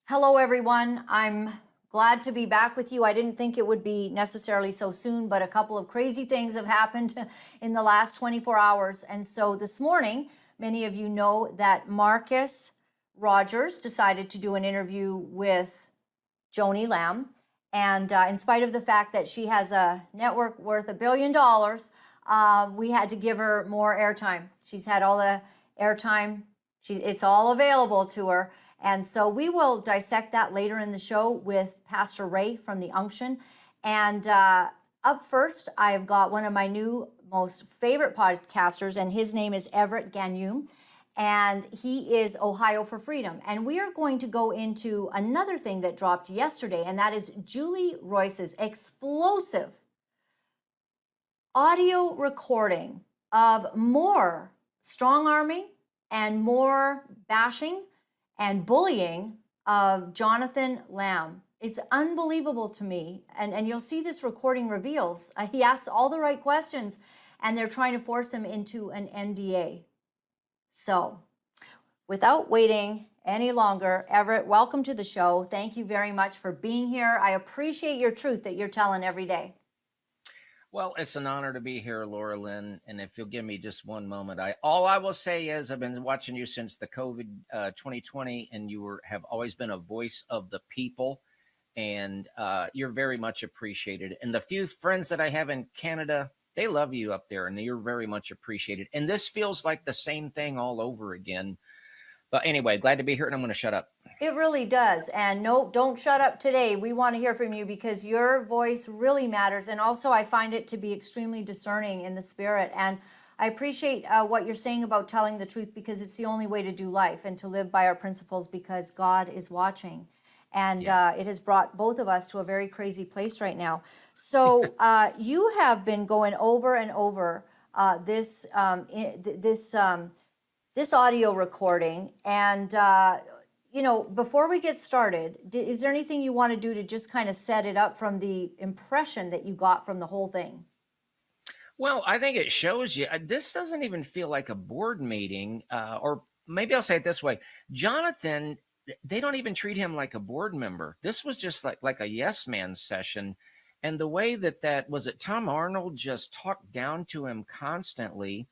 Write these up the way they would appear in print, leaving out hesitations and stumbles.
Hello, everyone. I'm glad to be back with you. I didn't think it would be necessarily so soon, but a couple of crazy things have happened in the last 24 hours. And so this morning, many of you know that Marcus Rogers decided to do an interview with Joni Lamb. And in spite of the fact that she has a network worth $1 billion, we had to give her more airtime. She's had all the airtime. It's all available to her. And so we will dissect that later in the show with Pastor Ray from the Unction. And up first, I've got one of my new most favorite podcasters, and his name is Everett Gagnon. And he is Ohio for Freedom. And we are going to go into another thing that dropped yesterday, and that is Julie Royce's explosive audio recording of more strong-arming and more bashing and bullying of Jonathan Lamb. It's unbelievable to me. And you'll see this recording reveals. He asks all the right questions, and they're trying to force him into an NDA. So, without waiting any longer, Everett, welcome to the show. Thank you very much for being here. I appreciate your truth that you're telling every day. Well, it's an honor to be here, Laura-Lynn. And if you'll give me just one moment, all I will say is I've been watching you since the COVID 2020, and you have always been a voice of the people, and you're very much appreciated. And the few friends that I have in Canada, they love you up there, and you're very much appreciated. And this feels like the same thing all over again. But anyway, glad to be here, and I'm going to shut up. It really does. And no, don't shut up today. We want to hear from you because your voice really matters. And also, I find it to be extremely discerning in the spirit. And I appreciate what you're saying about telling the truth, because it's the only way to do life and to live by our principles, because God is watching. And it has brought both of us to a very crazy place right now. So you have been going over and over this audio recording. And you know, before we get started, is there anything you want to do to just kind of set it up from the impression that you got from the whole thing? Well, I think it shows you, this doesn't even feel like a board meeting, or maybe I'll say it this way. Jonathan, they don't even treat him like a board member. This was just like a yes man session. And the way that was it, Tom Arnold just talked down to him constantly,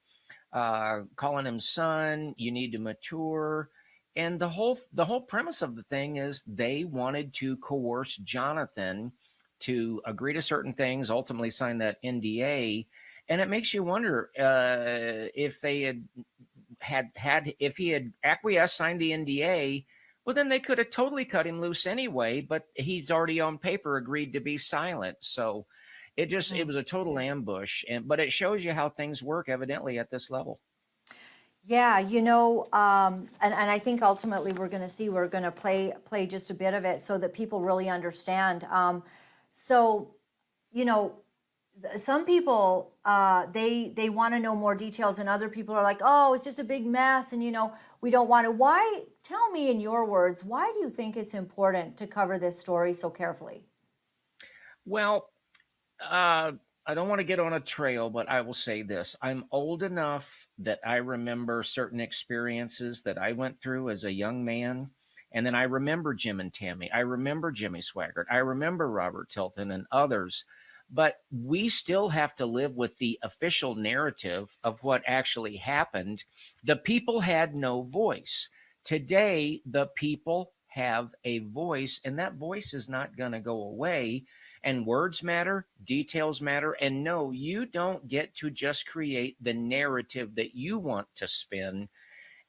calling him son, you need to mature. And the whole premise of the thing is they wanted to coerce Jonathan to agree to certain things, ultimately sign that NDA. And it makes you wonder if they if he had acquiesced, signed the NDA, well, then they could have totally cut him loose anyway. But he's already on paper agreed to be silent. So it was a total ambush. But it shows you how things work, evidently, at this level. Yeah, you know, and I think ultimately we're going to play just a bit of it so that people really understand. So, you know, some people, they want to know more details, and other people are like, oh, it's just a big mess, and, you know, we don't want to. Tell me in your words, why do you think it's important to cover this story so carefully? Well, I don't want to get on a trail, but I will say this. I'm old enough that I remember certain experiences that I went through as a young man. And then I remember Jim and Tammy. I remember Jimmy Swaggart. I remember Robert Tilton and others. But we still have to live with the official narrative of what actually happened. The people had no voice. Today, the people have a voice, and that voice is not going to go away. And words matter, details matter. And no, you don't get to just create the narrative that you want to spin.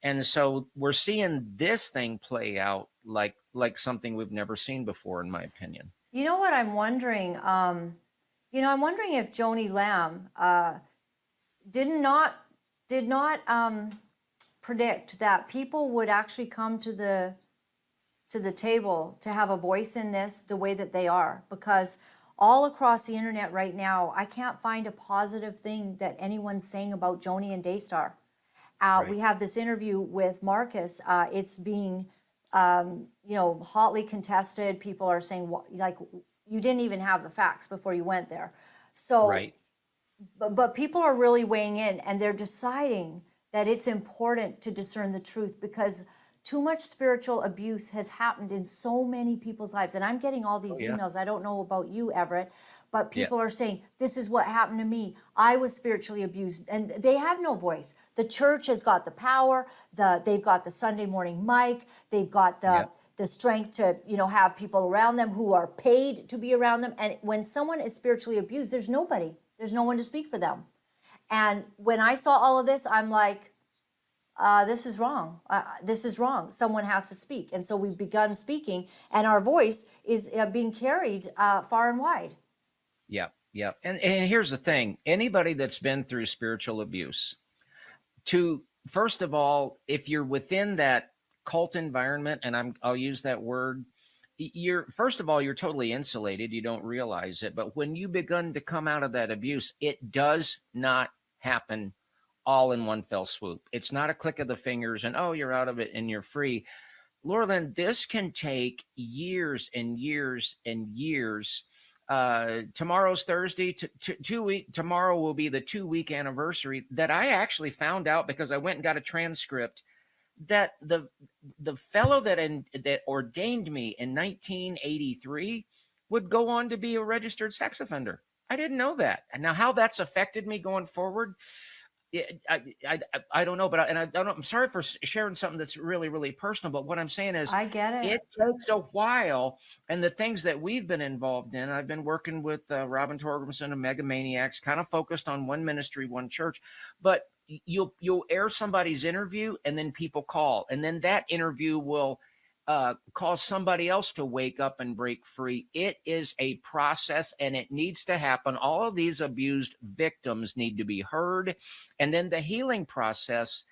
And so we're seeing this thing play out like something we've never seen before, in my opinion. You know what I'm wondering? I'm wondering if Joni Lamb did not predict that people would actually come to the table to have a voice in this the way that they are, because all across the internet right now, I can't find a positive thing that anyone's saying about Joni and Daystar. Right. We have this interview with Marcus. It's being, hotly contested. People are saying, like, you didn't even have the facts before you went there. So, right. But people are really weighing in, and they're deciding that it's important to discern the truth, because too much spiritual abuse has happened in so many people's lives. And I'm getting all these emails. I don't know about you, Everett, but people are saying, this is what happened to me. I was spiritually abused, and they have no voice. The church has got the power. They've got the Sunday morning mic. They've got the strength to, have people around them who are paid to be around them. And when someone is spiritually abused, there's nobody. There's no one to speak for them. And when I saw all of this, I'm like, this is wrong. This is wrong. Someone has to speak. And so we've begun speaking, and our voice is being carried far and wide. Yeah. Yeah. And here's the thing. Anybody that's been through spiritual abuse, first of all, if you're within that cult environment, and I'll use that word, first of all, you're totally insulated. You don't realize it. But when you begin to come out of that abuse, it does not happen all in one fell swoop. It's not a click of the fingers and, oh, you're out of it and you're free. Laura-Lynn, this can take years and years and years. Tomorrow's Thursday. Tomorrow will be the 2-week anniversary that I actually found out because I went and got a transcript that the fellow that ordained me in 1983 would go on to be a registered sex offender. I didn't know that. And now how that's affected me going forward, I don't know, but I'm sorry for sharing something that's really, really personal. But what I'm saying is, I get it. It takes a while, and the things that we've been involved in, I've been working with Robin Torgerson of Mega Maniacs, kind of focused on one ministry, one church. But you'll air somebody's interview, and then people call, and then that interview will cause somebody else to wake up and break free. It is a process, and it needs to happen. All of these abused victims need to be heard. And then the healing process,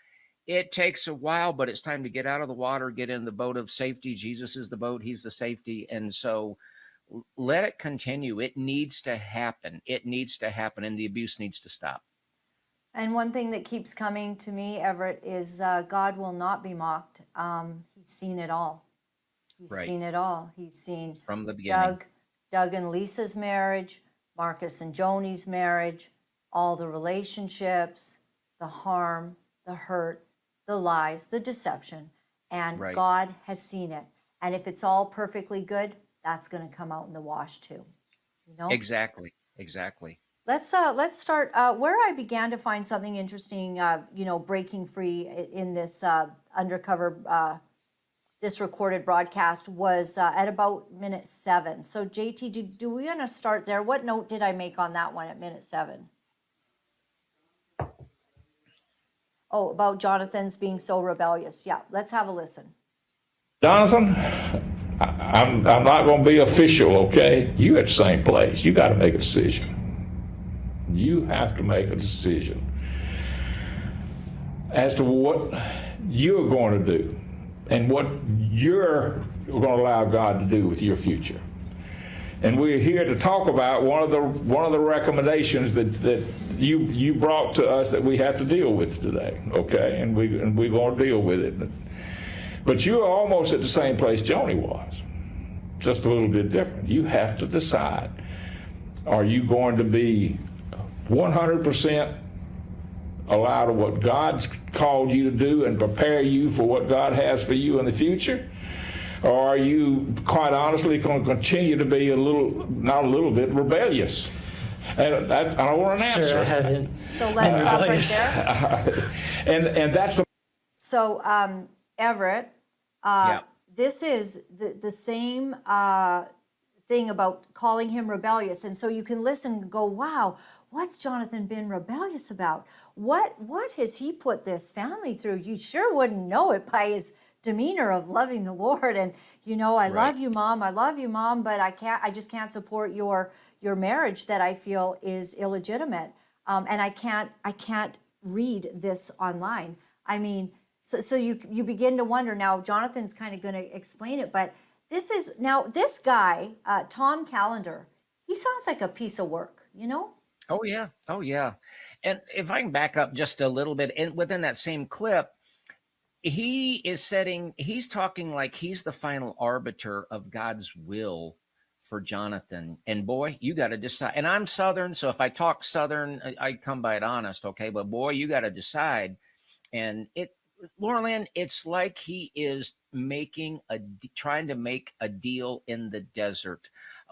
it takes a while, but it's time to get out of the water, get in the boat of safety. Jesus is the boat. He's the safety. And so let it continue. It needs to happen. It needs to happen, and the abuse needs to stop. And one thing that keeps coming to me, Everett, is God will not be mocked. He's seen it all. He's seen it all. He's seen from the beginning. Doug and Lisa's marriage, Marcus and Joni's marriage, all the relationships, the harm, the hurt, the lies, the deception. And God has seen it. And if it's all perfectly good, that's going to come out in the wash too. Exactly. Let's start where I began to find something interesting, breaking free in this undercover, this recorded broadcast was at about minute 7. So JT, do we want to start there? What note did I make on that one at minute 7? Oh, about Jonathan's being so rebellious. Yeah, let's have a listen. Jonathan, I'm not going to be official, okay? You at the same place. You got to make a decision. You have to make a decision as to what you're going to do and what you're going to allow God to do with your future. And we're here to talk about one of the recommendations that you brought to us that we have to deal with today, okay? And we're going to deal with it. But you're almost at the same place Joni was, just a little bit different. You have to decide: are you going to be 100% allow to what God's called you to do and prepare you for what God has for you in the future? Or are you, quite honestly, going to continue to be not a little bit rebellious? And I want an answer. Sure, I haven't. So let's stop right there. and that's the... So, Everett, this is the same thing about calling him rebellious. And so you can listen and go, wow, what's Jonathan been rebellious about? What has he put this family through? You sure wouldn't know it by his demeanor of loving the Lord. And, I love you, Mom, but I just can't support your marriage that I feel is illegitimate. And I can't read this online. I mean, so you begin to wonder. Now, Jonathan's kind of going to explain it, but this guy, Tom Callender, he sounds like a piece of work, Oh yeah. And if I can back up just a little bit, and within that same clip, he's talking like he's the final arbiter of God's will for Jonathan. And boy, you got to decide. And I'm Southern, so if I talk Southern, I come by it honest, okay? But boy, you got to decide. And Laura-Lynn, it's like he is trying to make a deal in the desert.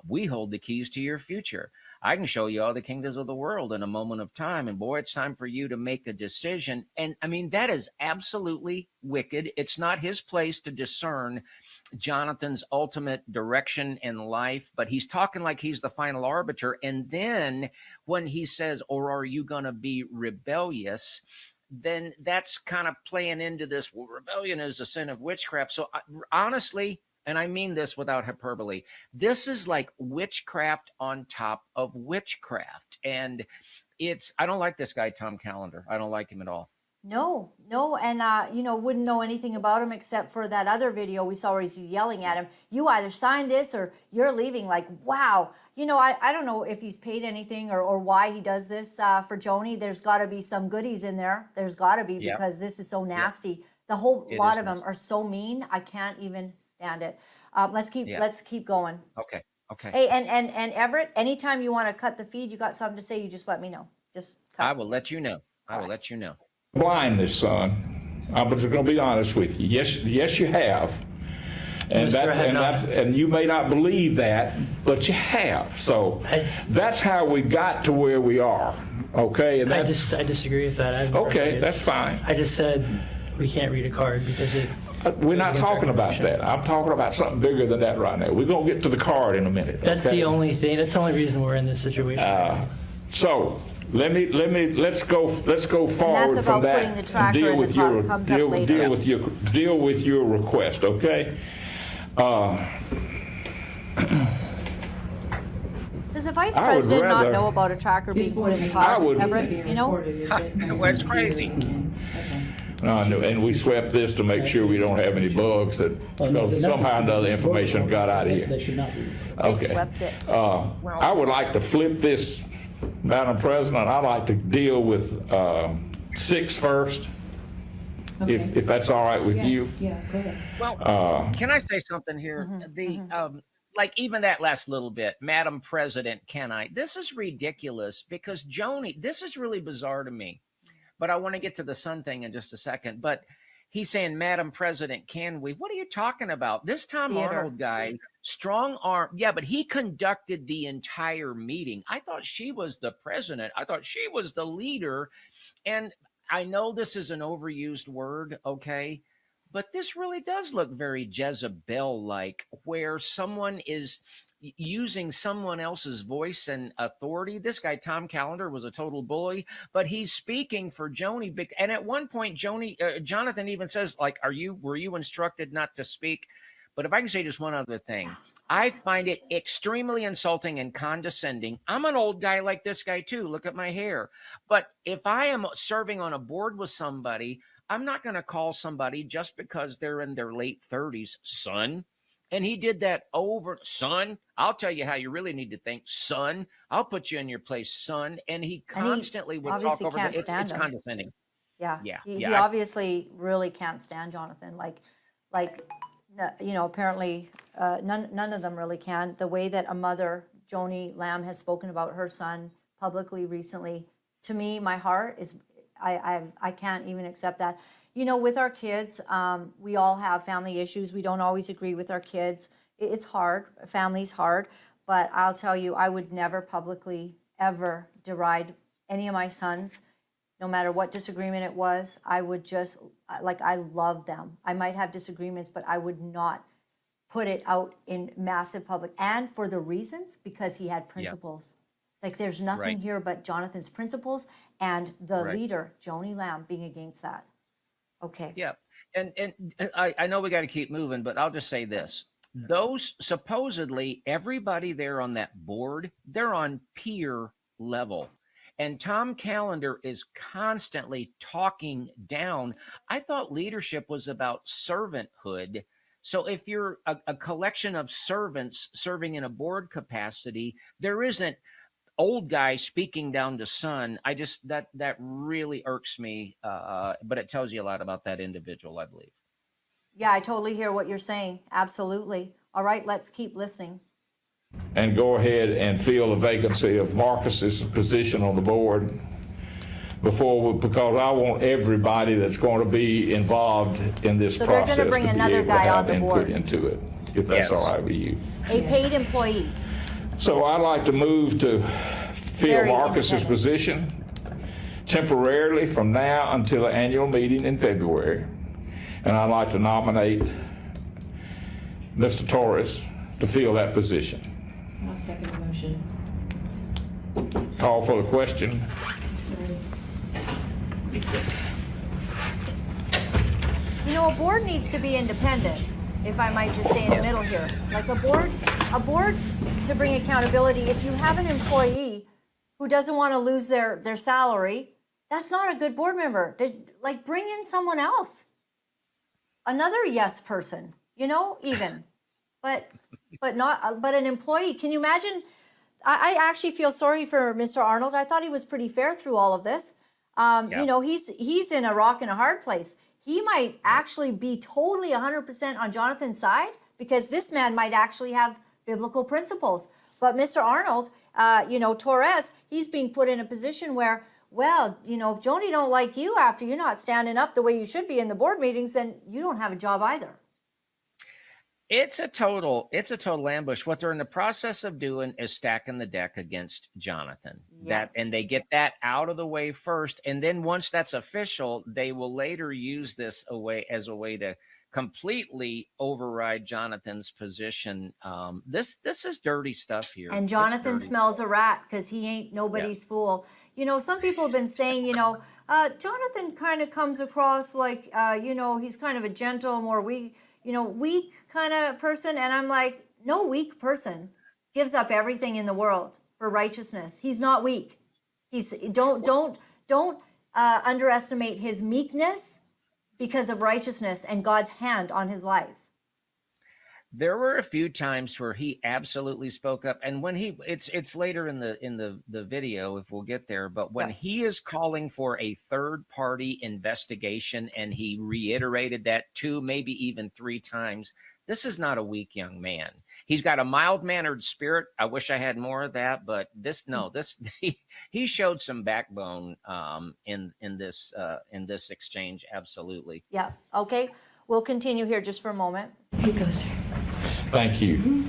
We hold the keys to your future. I can show you all the kingdoms of the world in a moment of time. And boy, it's time for you to make a decision. And I mean, that is absolutely wicked. It's not his place to discern Jonathan's ultimate direction in life, but he's talking like he's the final arbiter. And then when he says, or are you going to be rebellious? Then that's kind of playing into this. Well, rebellion is a sin of witchcraft. So honestly, and I mean this without hyperbole, this is like witchcraft on top of witchcraft. And I don't like this guy, Tom Callender. I don't like him at all. No, and wouldn't know anything about him except for that other video we saw where he's yelling at him. You either sign this or you're leaving. Like, wow. I don't know if he's paid anything or why he does this for Joni. There's got to be some goodies in there. There's got to be, because this is so nasty. Yep. The whole lot of them are so mean. I can't even stand it. Let's keep going. Okay. Hey, and Everett, anytime you want to cut the feed, you got something to say, you just let me know. Just cut. I will let you know. I will let you know. Blindness, son. I'm just going to be honest with you. Yes, you have. And you may not believe that, but you have. So that's how we got to where we are. Okay, and I disagree with that. Okay, that's fine. I just said we can't read a card because it. We're not talking about that. I'm talking about something bigger than that right now. We're going to get to the card in a minute. That's the only thing. That's the only reason we're in this situation. So let's go forward from that. Putting the tracker in the car. Comes up later. Deal with your request, okay? Does the vice president not know about a tracker being put in the car? Everett, Well, it's crazy. And we swept this to make sure we don't have any bugs because somehow the other information got out of here. They should not be. They swept it. I would like to flip this, Madam President. I'd like to deal with 6 first, if that's all right with you. Yeah, go ahead. Well, can I say something here? Like even that last little bit, Madam President, can I? This is ridiculous because Joni, this is really bizarre to me. But I want to get to the son thing in just a second. But he's saying, Madam President, can we? What are you talking about? This Tom Arnold guy, strong arm. Yeah, but he conducted the entire meeting. I thought she was the president. I thought she was the leader. And I know this is an overused word, okay? But this really does look very Jezebel-like, where someone is using someone else's voice and authority. This guy, Tom Callender, was a total bully, but he's speaking for Joni. And at one point, Jonathan even says, like, were you instructed not to speak? But if I can say just one other thing, I find it extremely insulting and condescending. I'm an old guy like this guy too. Look at my hair. But if I am serving on a board with somebody, I'm not going to call somebody just because they're in their late 30s, son. And he did that over, son. I'll tell you how you really need to think, son. I'll put you in your place, son. And he constantly would talk over that. It's condescending. Yeah. He obviously really can't stand Jonathan. Apparently none of them really can. The way that a mother, Joni Lamb, has spoken about her son publicly recently, to me, my heart is, I can't even accept that. With our kids, we all have family issues. We don't always agree with our kids. It's hard. Family's hard. But I'll tell you, I would never publicly ever deride any of my sons, no matter what disagreement it was. I would just, I love them. I might have disagreements, but I would not put it out in massive public. And for the reasons, because he had principles. Like there's nothing here but Jonathan's principles and the leader, Joni Lamb, being against that. Okay. Yeah. And I know we got to keep moving, but I'll just say this. Those supposedly everybody there on that board, they're on peer level. And Tom Callender is constantly talking down. I thought leadership was about servanthood. So if you're a collection of servants serving in a board capacity, there isn't old guy speaking down to son. That really irks me, but it tells you a lot about that individual, I believe. Yeah, I totally hear what you're saying. Absolutely. All right, let's keep listening. And go ahead and fill the vacancy of Marcus's position on the board. because I want everybody that's going to be involved in this So they're process gonna bring to be another able to guy have on the input board. into it, if that's Yes. all right with you. A paid employee. So I'd like to move to fill Very Marcus's independent. position temporarily from now until the annual meeting in February. And I'd like to nominate Mr. Torres to fill that position. I'll second the motion. Call for the question. You know, a board needs to be independent, if I might just say in the middle here. Like a board to bring accountability, if you have an employee who doesn't want to lose their salary, that's not a good board member. Like bring in someone else. Another yes person, you know, even. But an employee. Can you imagine? I actually feel sorry for Mr. Arnold. I thought he was pretty fair through all of this. You know, he's in a rock and a hard place. He might actually be totally 100% on Jonathan's side because this man might actually have biblical principles. But Mr. Arnold, you know, Torres, he's being put in a position where, well, you know, if Joni don't like you after you're not standing up the way you should be in the board meetings, then you don't have a job either. It's a total ambush. What they're in the process of doing is stacking the deck against Jonathan. Yeah. And they get that out of the way first, and then once that's official, they will later use this as a way to completely override Jonathan's position. This is dirty stuff here. And It's Jonathan dirty. smells a rat because he ain't nobody's fool. You know, some people have been saying, you know, Jonathan kind of comes across like, you know, he's kind of a gentle, more weak kind of person. And I'm like, no weak person gives up everything in the world for righteousness. He's not weak. Don't underestimate his meekness because of righteousness and God's hand on his life. There were a few times where he absolutely spoke up, and when it's later in the video if we'll get there, but when he is calling for a third party investigation, and he reiterated that 2, maybe even 3 times, this is not a weak young man. He's got a mild-mannered spirit. I wish I had more of that, but he showed some backbone in this exchange. Absolutely. Yeah. Okay. We'll continue here just for a moment. Here you go, sir. Thank you.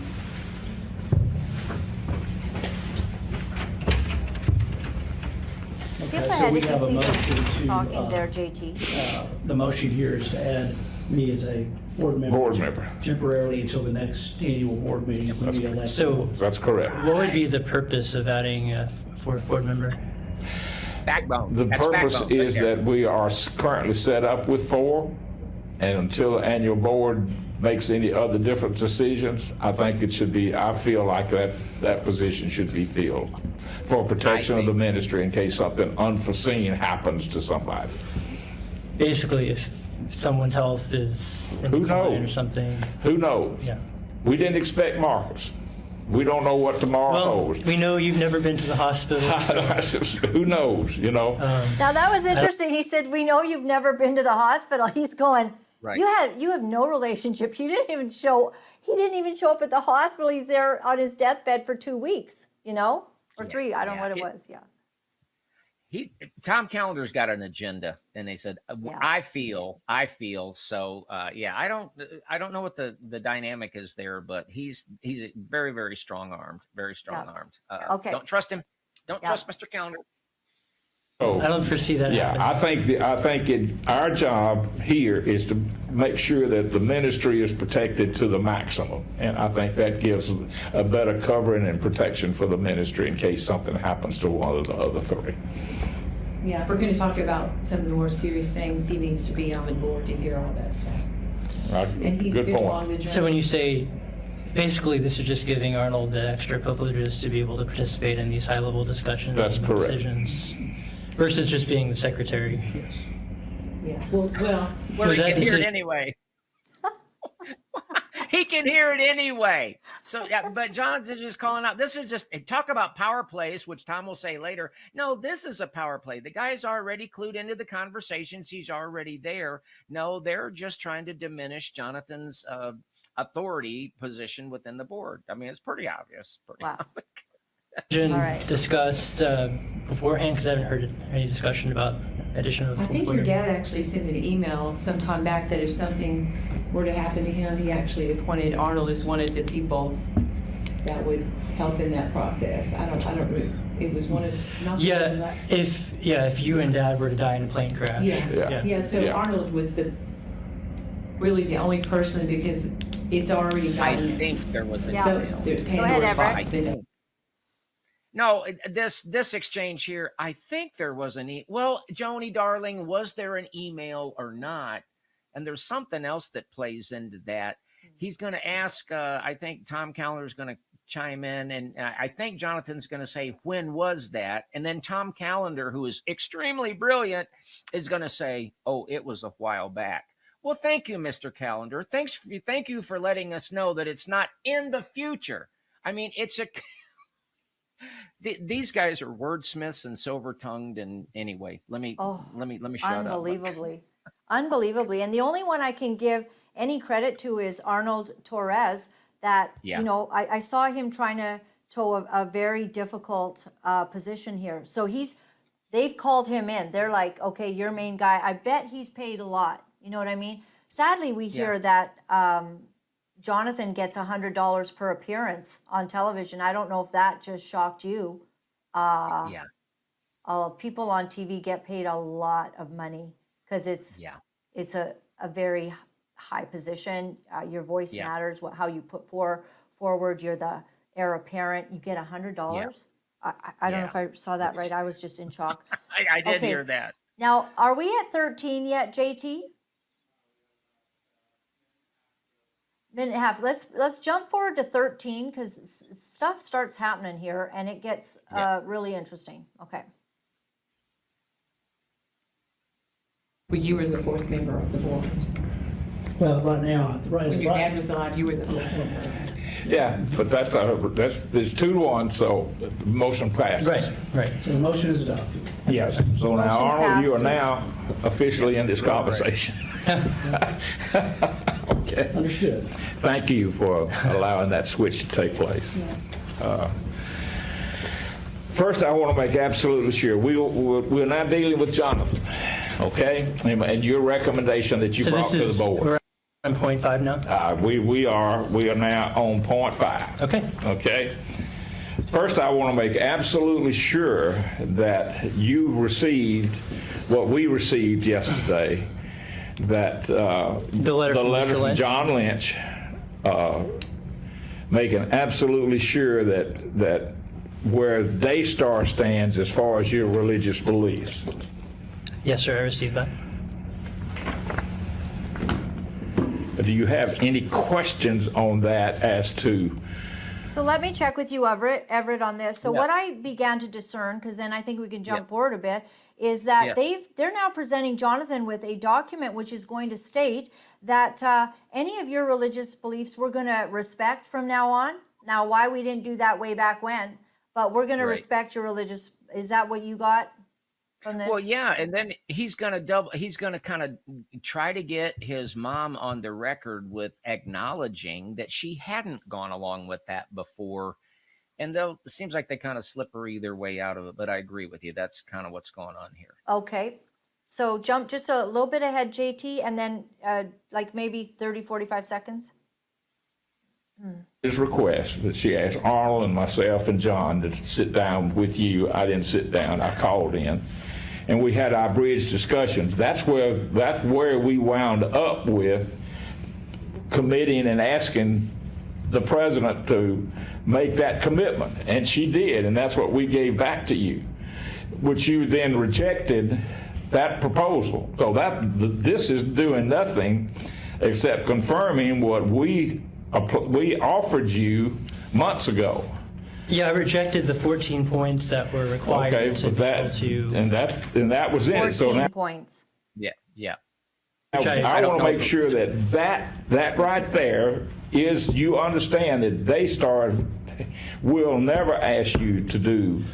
Skip Okay, so ahead we if you have a see motion them to, talking there, JT. The motion here is to add me as a board member. Board member. Temporarily until the next annual board meeting. When we elect. So That's correct. what would be the purpose of adding a fourth board member? Backbone. The That's purpose backbone right is there. that we are currently set up with 4, and until the annual board makes any other different decisions, I think it should be, I feel like that position should be filled for protection of the ministry in case something unforeseen happens to somebody. Basically, if someone's health is in Who decline or knows? something. Who knows? Yeah. We didn't expect Marcus. We don't know what tomorrow Well, holds. we know you've never been to the hospital. So, Who knows, you know? Now that was interesting. He said, "We know you've never been to the hospital." He's going, Right. You have no relationship. He didn't even show up at the hospital. He's there on his deathbed for 2 weeks, you know, or 3. I don't know what it was. Yeah. Tom Calendar's got an agenda, and they said, Yeah. I feel. So, yeah, I don't know what the dynamic is there, but he's very, very strong armed, Okay. Don't trust him. Don't Yeah. trust Mr. Calendar. I don't foresee that Yeah, happening. I think our job here is to make sure that the ministry is protected to the maximum. And I think that gives a better covering and protection for the ministry in case something happens to one of the other 3. Yeah, if we're going to talk about some of the more serious things, he needs to be on the board to hear all that stuff. Right? And he's Good been along point. the journey. So when you say, basically, this is just giving Arnold the extra privileges to be able to participate in these high-level discussions That's and correct. decisions, versus just being the secretary. Yes. Yeah, well, Where Was he that can hear it decision- anyway. He can hear it anyway. So, yeah, but Jonathan's just calling out. This is just talk about power plays, which Tom will say later. No, this is a power play. The guy's already clued into the conversations. He's already there. No, they're just trying to diminish Jonathan's authority position within the board. I mean, it's pretty obvious. Wow. Been All right. discussed beforehand, because I haven't heard any discussion about addition of. I think your dad actually sent an email sometime back that if something were to happen to him, he actually appointed Arnold as one of the people that would help in that process. I don't, it was one of, not sure, Yeah, if you and Dad were to die in a plane crash. Yeah, so Yeah. Arnold was really the only person, because it's already I gotten. think there was a Yeah. So, email. the Go ahead, Pandora's Everett. box been- No, this exchange here, I think there was well, Joni, darling, was there an email or not? And there's something else that plays into that. He's going to ask, I think Tom Callender's going to chime in, and I think Jonathan's going to say, when was that? And then Tom Callender, who is extremely brilliant, is going to say, oh, it was a while back. Well, thank you, Mr. Callender. Thank you for letting us know that it's not in the future. I mean, it's a... These guys are wordsmiths and silver-tongued, and anyway, let me shut up. Unbelievably. And the only one I can give any credit to is Arnold Torres, that, Yeah. you know, I saw him trying to toe a very difficult position here. So they've called him in. They're like, okay, you're main guy. I bet he's paid a lot. You know what I mean? Sadly, we hear that Jonathan gets $100 per appearance on television. I don't know if that just shocked you. Yeah. People on TV get paid a lot of money because it's a very high position. Your voice matters. How you put forward. You're the heir apparent. You get $100. I don't know if I saw that right. I was just in shock. I did Okay. hear that. Now, are we at 13 yet, JT? Minute and a half. Let's jump forward to 13 because stuff starts happening here and it gets really interesting. Okay. Well, you were the fourth member of the board. Well, right now, When your dad was alive, you were the fourth member. Yeah, but there's 2-1, so the motion passes. Right. so the motion is adopted. Yes. So now, Motion's Arnold, you are passed. now officially in this conversation. Okay. Understood. Thank you for allowing that switch to take place. First, I want to make absolutely sure we're now dealing with Jonathan, okay? And your recommendation that you So brought this to the is, board. we're on point 5 now? We are now on point 5. Okay. Okay? First, I want to make absolutely sure that you received what we received yesterday, that The letter from Mr. from Lynch? John Lynch, making absolutely sure that where Daystar stands as far as your religious beliefs. Yes, sir, I received that. Do you have any questions on that as to? So let me check with you, Everett, on this. So Yeah. what I began to discern, because then I think we can jump forward a bit, is that they're now presenting Jonathan with a document which is going to state that any of your religious beliefs we're going to respect from now on. Now, why we didn't do that way back when, but we're going to Right. respect your religious. Is that what you got from this? Well, yeah, and then he's going to kind of try to get his mom on the record with acknowledging that she hadn't gone along with that before. And it seems like they kind of slippery their way out of it, but I agree with you. That's kind of what's going on here. Okay. So jump just a little bit ahead, JT, and then like maybe 30, 45 seconds. His request that she asked Arnold and myself and John to sit down with you. I didn't sit down. I called in, and we had our bridge discussions. That's where we wound up with committing and asking the president to make that commitment, and she did, and that's what we gave back to you, which you then rejected that proposal. So this is doing nothing except confirming what we offered you months ago. Yeah, I rejected the 14 points that were required Okay, to but be able to. and that was it. So 14 now points. Yeah. I don't want to know. make sure that right there is, you understand that Daystar will never ask you to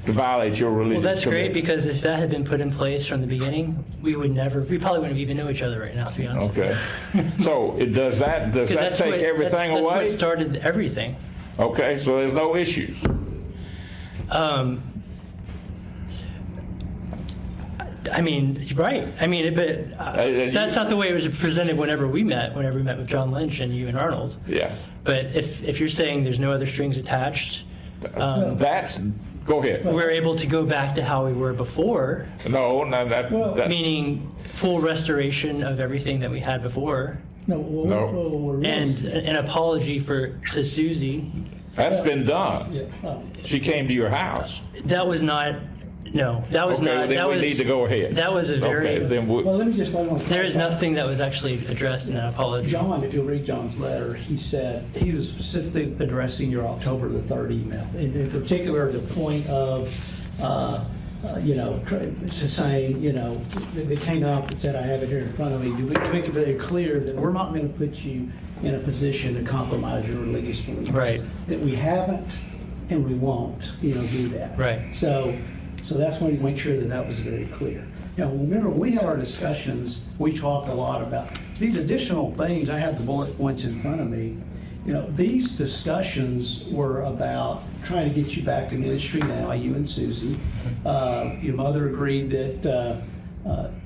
violate your religious Well, that's great, commitment. because if that had been put in place from the beginning, we probably wouldn't even know each other right now, to be honest. Okay. So does that 'Cause take everything that's away? what started everything. Okay, so there's no issues. I mean, right. I mean, but that's not the way it was presented whenever we met with John Lynch and you and Arnold. Yeah. But if you're saying there's no other strings attached, Go ahead. we're able to go back to how we were before, No, that meaning full restoration of everything that we had before, No, and an apology to Susie. that's been done. She came to your house. That was not. No, that was Okay, not. then that we was, need to go ahead. That was a very. Okay, then well, let me just, There is nothing that was actually addressed in that apology. John, if you'll read John's letter, he said, he was specifically addressing your October the 3rd email. In particular, the point of, saying, they came up and said, I have it here in front of me, to make it very clear that we're not going to put you in a position to compromise your religious beliefs. Right. That we haven't and we won't, do that. Right. So that's why we make sure that was very clear. Now, remember, when we had our discussions, we talked a lot about these additional things. I have the bullet points in front of me. These discussions were about trying to get you back to ministry now, you and Susie. Your mother agreed that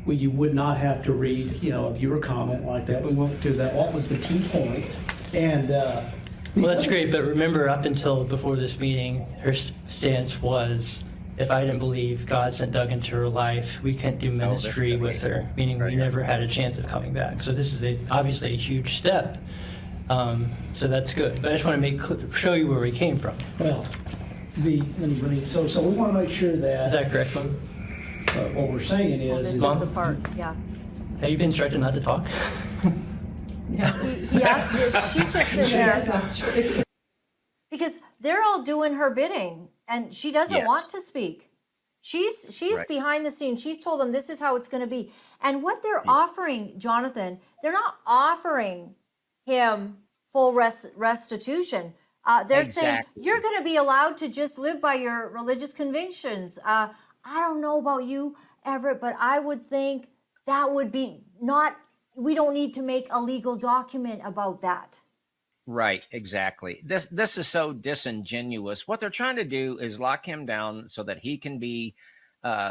you would not have to read, a viewer comment like that. We went through that. That was the key point. And well, that's great, but remember, up until before this meeting, her stance was, if I didn't believe God sent Doug into her life, we couldn't do ministry with her, meaning we never had a chance of coming back. So this is obviously a huge step. So that's good. But I just want to show you where we came from. well, so we want to make sure that. Is that correct? What we're saying This is is the part, yeah. Have you been instructed not to talk? He asked, she's just sitting That's there, not true. because they're all doing her bidding, and she doesn't Yes. want to speak. She's Right. behind the scenes. She's told them this is how it's going to be. And what they're offering, Jonathan, they're not offering him full restitution. They're saying, Exactly. you're going to be allowed to just live by your religious convictions. I don't know about you, Everett, but I would think that would be not, we don't need to make a legal document about that. Right, exactly. This is so disingenuous. What they're trying to do is lock him down so that he can be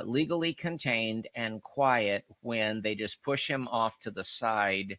legally contained and quiet when they just push him off to the side.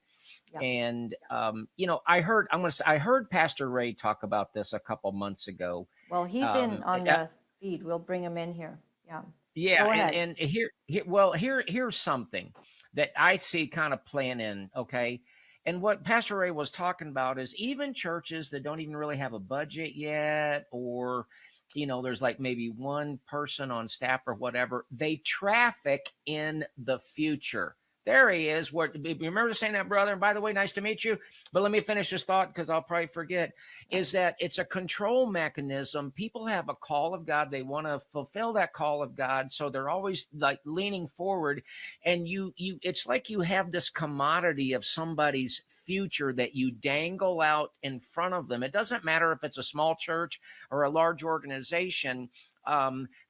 Yeah. And I heard Pastor Ray talk about this a couple months ago. Well, he's in on the feed. We'll bring him in here. Yeah. Yeah, Go ahead. and here's something that I see kind of playing in, okay? And what Pastor Ray was talking about is even churches that don't even really have a budget yet, or, there's like maybe one person on staff or whatever, they traffic in the future. There he is. You remember saying that, brother? And by the way, nice to meet you. But let me finish this thought because I'll probably forget. Is that it's a control mechanism. People have a call of God. They want to fulfill that call of God. So they're always like leaning forward. And it's like you have this commodity of somebody's future that you dangle out in front of them. It doesn't matter if it's a small church or a large organization.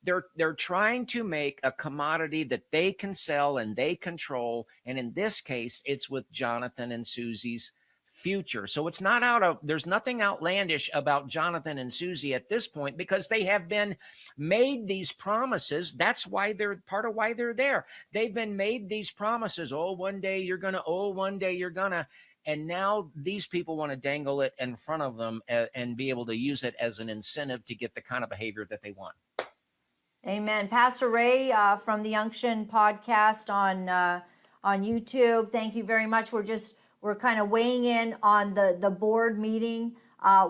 They're trying to make a commodity that they can sell and they control. And in this case, it's with Jonathan and Susie's future. So it's not there's nothing outlandish about Jonathan and Susie at this point because they have been made these promises. That's why they're part of why they're there. They've been made these promises. One day you're going to. And now these people want to dangle it in front of them and be able to use it as an incentive to get the kind of behavior that they want. Amen. Pastor Ray from the Unction podcast on YouTube. Thank you very much. We're kind of weighing in on the board meeting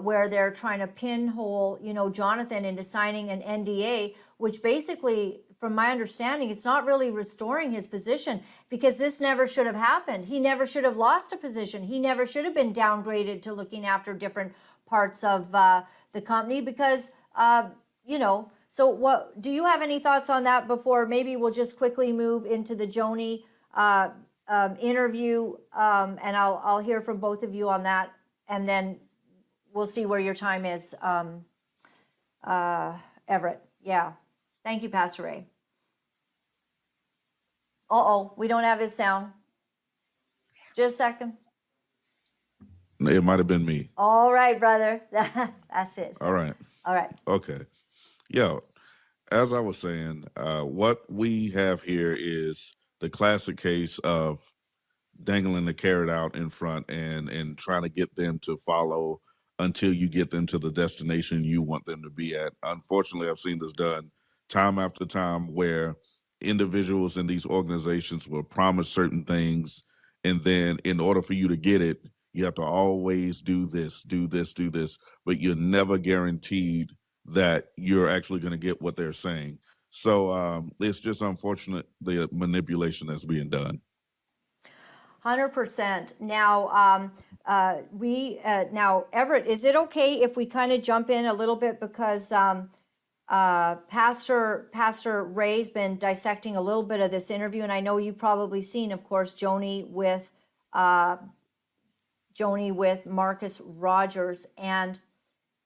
where they're trying to pinhole, Jonathan into signing an NDA, which basically, from my understanding, it's not really restoring his position because this never should have happened. He never should have lost a position. He never should have been downgraded to looking after different parts of the company because, So what do you have any thoughts on that before maybe we'll just quickly move into the Joni interview and I'll hear from both of you on that and then we'll see where your time is, Everett. Yeah. Thank you, Pastor Ray. We don't have his sound. Just a second. It might have been me. All right, brother. That's it. All right. All right. Okay. Yeah. As I was saying, what we have here is the classic case of dangling the carrot out in front and trying to get them to follow until you get them to the destination you want them to be at. Unfortunately, I've seen this done time after time where individuals in these organizations will promise certain things, and then in order for you to get it, you have to always do this, do this, do this, but you're never guaranteed that you're actually going to get what they're saying. So it's just unfortunate the manipulation that's being done. 100%. Now, now, Everett, is it okay if we kind of jump in a little bit, because Pastor Ray's been dissecting a little bit of this interview, and I know you've probably seen, of course, Joni with Marcus Rogers, and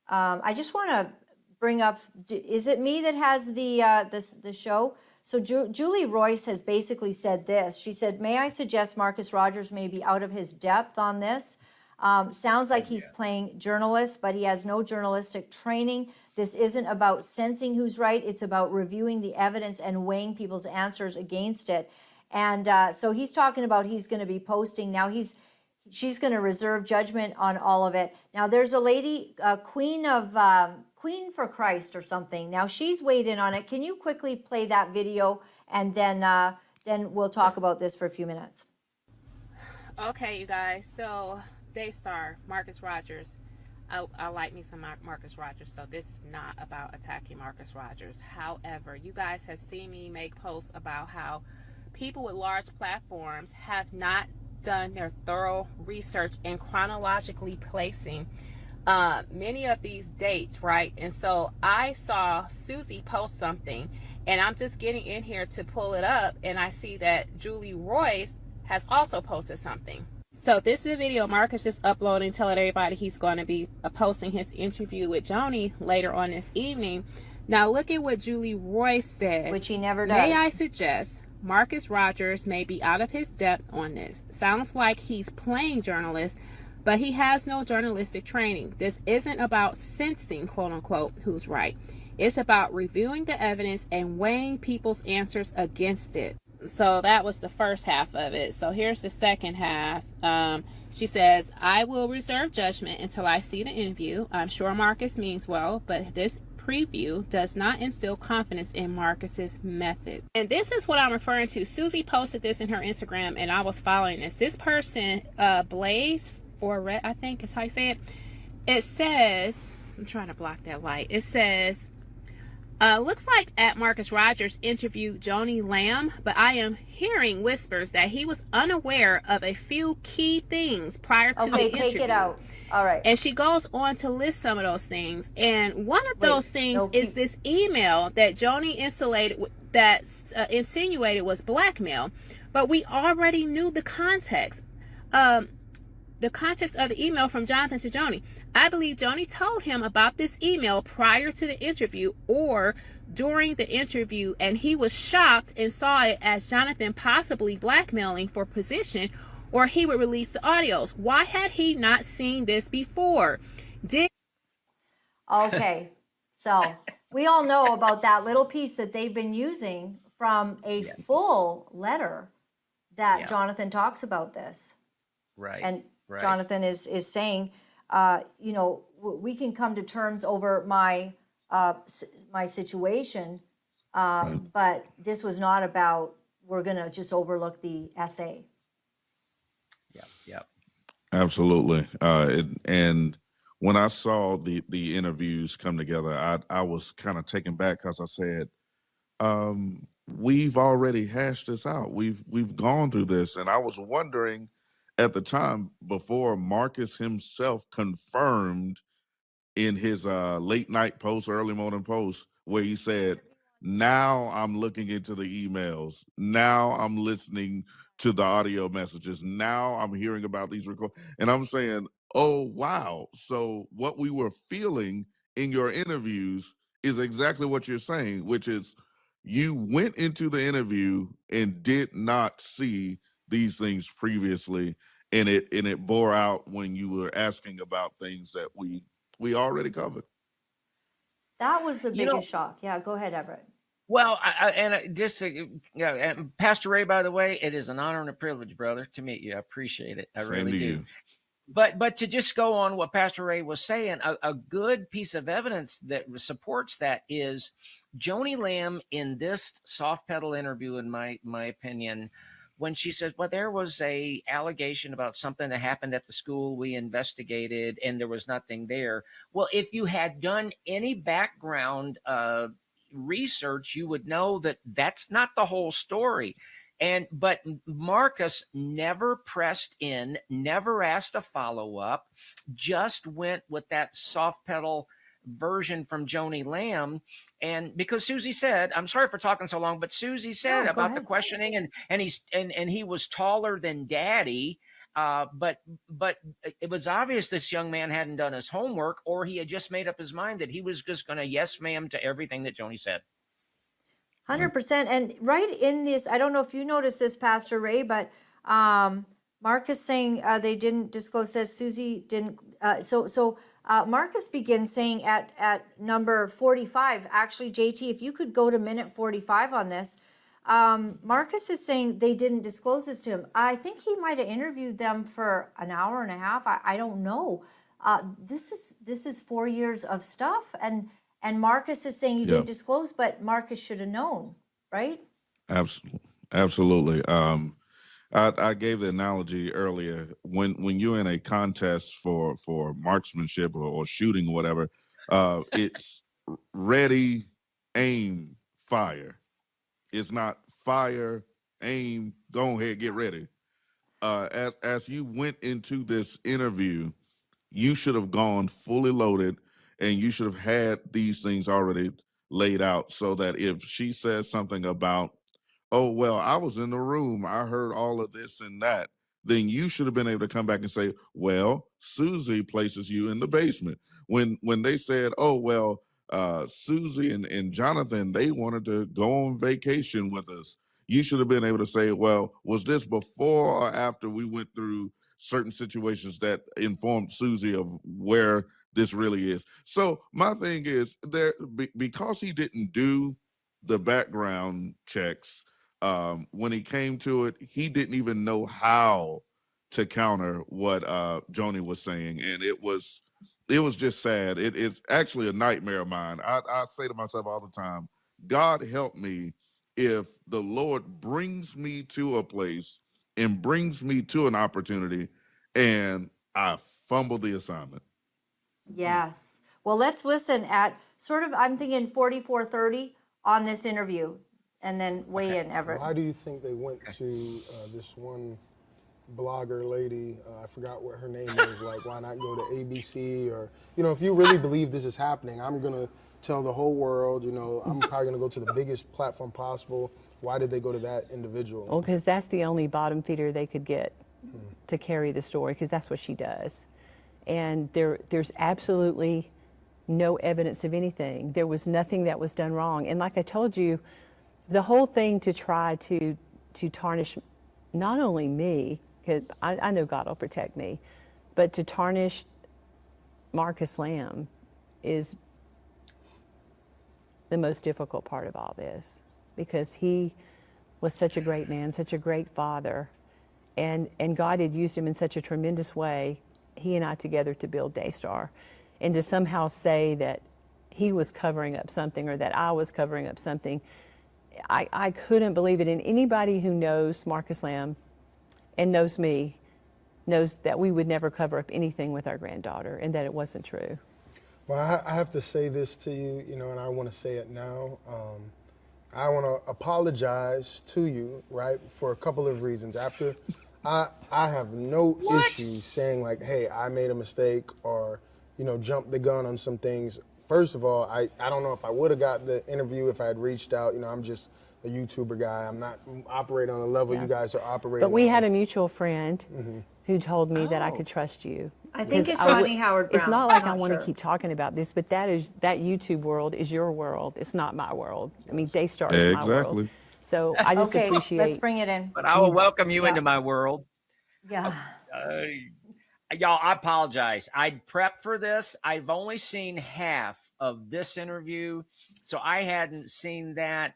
I just want to bring up, is it me that has the show? So Julie Royce has basically said this. She said, "May I suggest Marcus Rogers may be out of his depth on this? Sounds like he's playing journalist, but he has no journalistic training. This isn't about sensing who's right. It's about reviewing the evidence and weighing people's answers against it." And so he's talking about he's going to be posting. Now she's going to reserve judgment on all of it. Now there's a lady, Queen for Christ or something. Now she's weighed in on it. Can you quickly play that video, and then we'll talk about this for a few minutes. Okay, you guys. So Daystar, Marcus Rogers. I like me some Marcus Rogers, so this is not about attacking Marcus Rogers. However, you guys have seen me make posts about how people with large platforms have not done their thorough research in chronologically placing many of these dates, right? And so I saw Susie post something, and I'm just getting in here to pull it up, and I see that Julie Royce has also posted something. So this is a video Marcus just uploading, telling everybody he's going to be posting his interview with Joni later on this evening. Now look at what Julie Royce says. Which he never does. "May I suggest Marcus Rogers may be out of his depth on this. Sounds like he's playing journalist, but he has no journalistic training. This isn't about sensing, quote unquote, who's right. It's about reviewing the evidence and weighing people's answers against it." So that was the first half of it. So here's the second half. She says, "I will reserve judgment until I see the interview. I'm sure Marcus means well, but this preview does not instill confidence in Marcus's method." And this is what I'm referring to. Susie posted this in her Instagram, and I was following this. This person, Blaze for Red, I think is how you say it. It says, I'm trying to block that light. It says, looks like at Marcus Rogers interviewed Joni Lamb, but I am hearing whispers that he was unaware of a few key things prior to the interview. Okay, take it out. All right. And she goes on to list some of those things. And one of those things is this email that Joni insinuated was blackmail. But we already knew the context. The context of the email from Jonathan to Joni. I believe Joni told him about this email prior to the interview or during the interview, and he was shocked and saw it as Jonathan possibly blackmailing for position, or he would release the audios. Why had he not seen this before? Okay, so we all know about that little piece that they've been using from a full letter that Jonathan talks about this. Right. And Jonathan is saying, we can come to terms over my situation, but this was not about, we're going to just overlook the essay. Yep. Absolutely. And when I saw the interviews come together, I was kind of taken back because I said, we've already hashed this out. We've gone through this. And I was wondering at the time, before Marcus himself confirmed in his late night post, early morning post, where he said, "Now I'm looking into the emails. Now I'm listening to the audio messages. Now I'm hearing about these records." And I'm saying, oh, wow. So what we were feeling in your interviews is exactly what you're saying, which is you went into the interview and did not see these things previously, and it bore out when you were asking about things that we already covered. That was the You know, biggest shock. Yeah, go ahead, Everett. well, Pastor Ray, by the way, it is an honor and a privilege, brother, to meet you. I appreciate it. I Same really to do. you. But to just go on what Pastor Ray was saying, a good piece of evidence that supports that is Joni Lamb in this soft pedal interview, in my opinion, when she said, well, there was a allegation about something that happened at the school we investigated and there was nothing there. Well, if you had done any background research, you would know that that's not the whole story. But Marcus never pressed in, never asked a follow-up, just went with that soft pedal version from Joni Lamb. And because Susie said, I'm sorry for talking so long, but Susie said No, go about the ahead. questioning and he was taller than Daddy. But it was obvious this young man hadn't done his homework, or he had just made up his mind that he was just going to yes ma'am to everything that Joni said. 100%. And right in this, I don't know if you noticed this, Pastor Ray, but Marcus saying they didn't disclose, says Susie didn't. Marcus begins saying at number 45, actually, JT, if you could go to minute 45 on this, Marcus is saying they didn't disclose this to him. I think he might have interviewed them for an hour and a half. I don't know. This is 4 years of stuff, and Marcus is saying you didn't disclose, but Marcus should have known, right? Absolutely. I gave the analogy earlier when you're in a contest for marksmanship or shooting or whatever, it's ready, aim, fire. It's not fire, aim, go ahead, get ready. As you went into this interview, you should have gone fully loaded, and you should have had these things already laid out so that if she says something about, oh, well, I was in the room, I heard all of this and that, then you should have been able to come back and say, well, Susie places you in the basement. When they said, oh, well, Susie and Jonathan, they wanted to go on vacation with us, you should have been able to say, well, was this before or after we went through certain situations that informed Susie of where this really is? So my thing is, because he didn't do the background checks, when he came to it, he didn't even know how to counter what Joni was saying, and it was just sad. It's actually a nightmare of mine. I say to myself all the time, God help me if the Lord brings me to a place and brings me to an opportunity and I fumble the assignment. Yes. Well, let's listen at sort of, I'm thinking 44:30 on this interview, and then weigh in, Everett. Why do you think they went to this one blogger lady? I forgot what her name is. Like, why not go to ABC? Or, if you really believe this is happening, I'm going to tell the whole world, I'm probably going to go to the biggest platform possible. Why did they go to that individual? Well, because that's the only bottom feeder they could get to carry the story, because that's what she does. And there's absolutely no evidence of anything. There was nothing that was done wrong. And like I told you, the whole thing to try to tarnish not only me, because I know God will protect me, but to tarnish Marcus Lamb is the most difficult part of all this, because he was such a great man, such a great father, and God had used him in such a tremendous way, he and I together, to build Daystar. And to somehow say that he was covering up something or that I was covering up something, I couldn't believe it. And anybody who knows Marcus Lamb and knows me knows that we would never cover up anything with our granddaughter, and that it wasn't true. Well, I have to say this to you, and I want to say it now. I want to apologize to you, right, for a couple of reasons. After, I have no issue saying, like, hey, I made a mistake or, jumped the gun on some things. First of all, I don't know if I would have got the interview if I had reached out. I'm just a YouTuber guy. I'm not operating on the level you guys are operating But we on. had a mutual friend who told me that I could trust you. I think Because it's Rodney Howard Brown. It's not like I'm I want sure. to keep talking about this, but that YouTube world is your world. It's not my world. I mean, Daystar is my world. Exactly. So I just Okay, appreciate. let's bring it in. But I will welcome you Yeah. into my world. Yeah. Y'all, I apologize. I prepped for this. I've only seen half of this interview. So I hadn't seen that.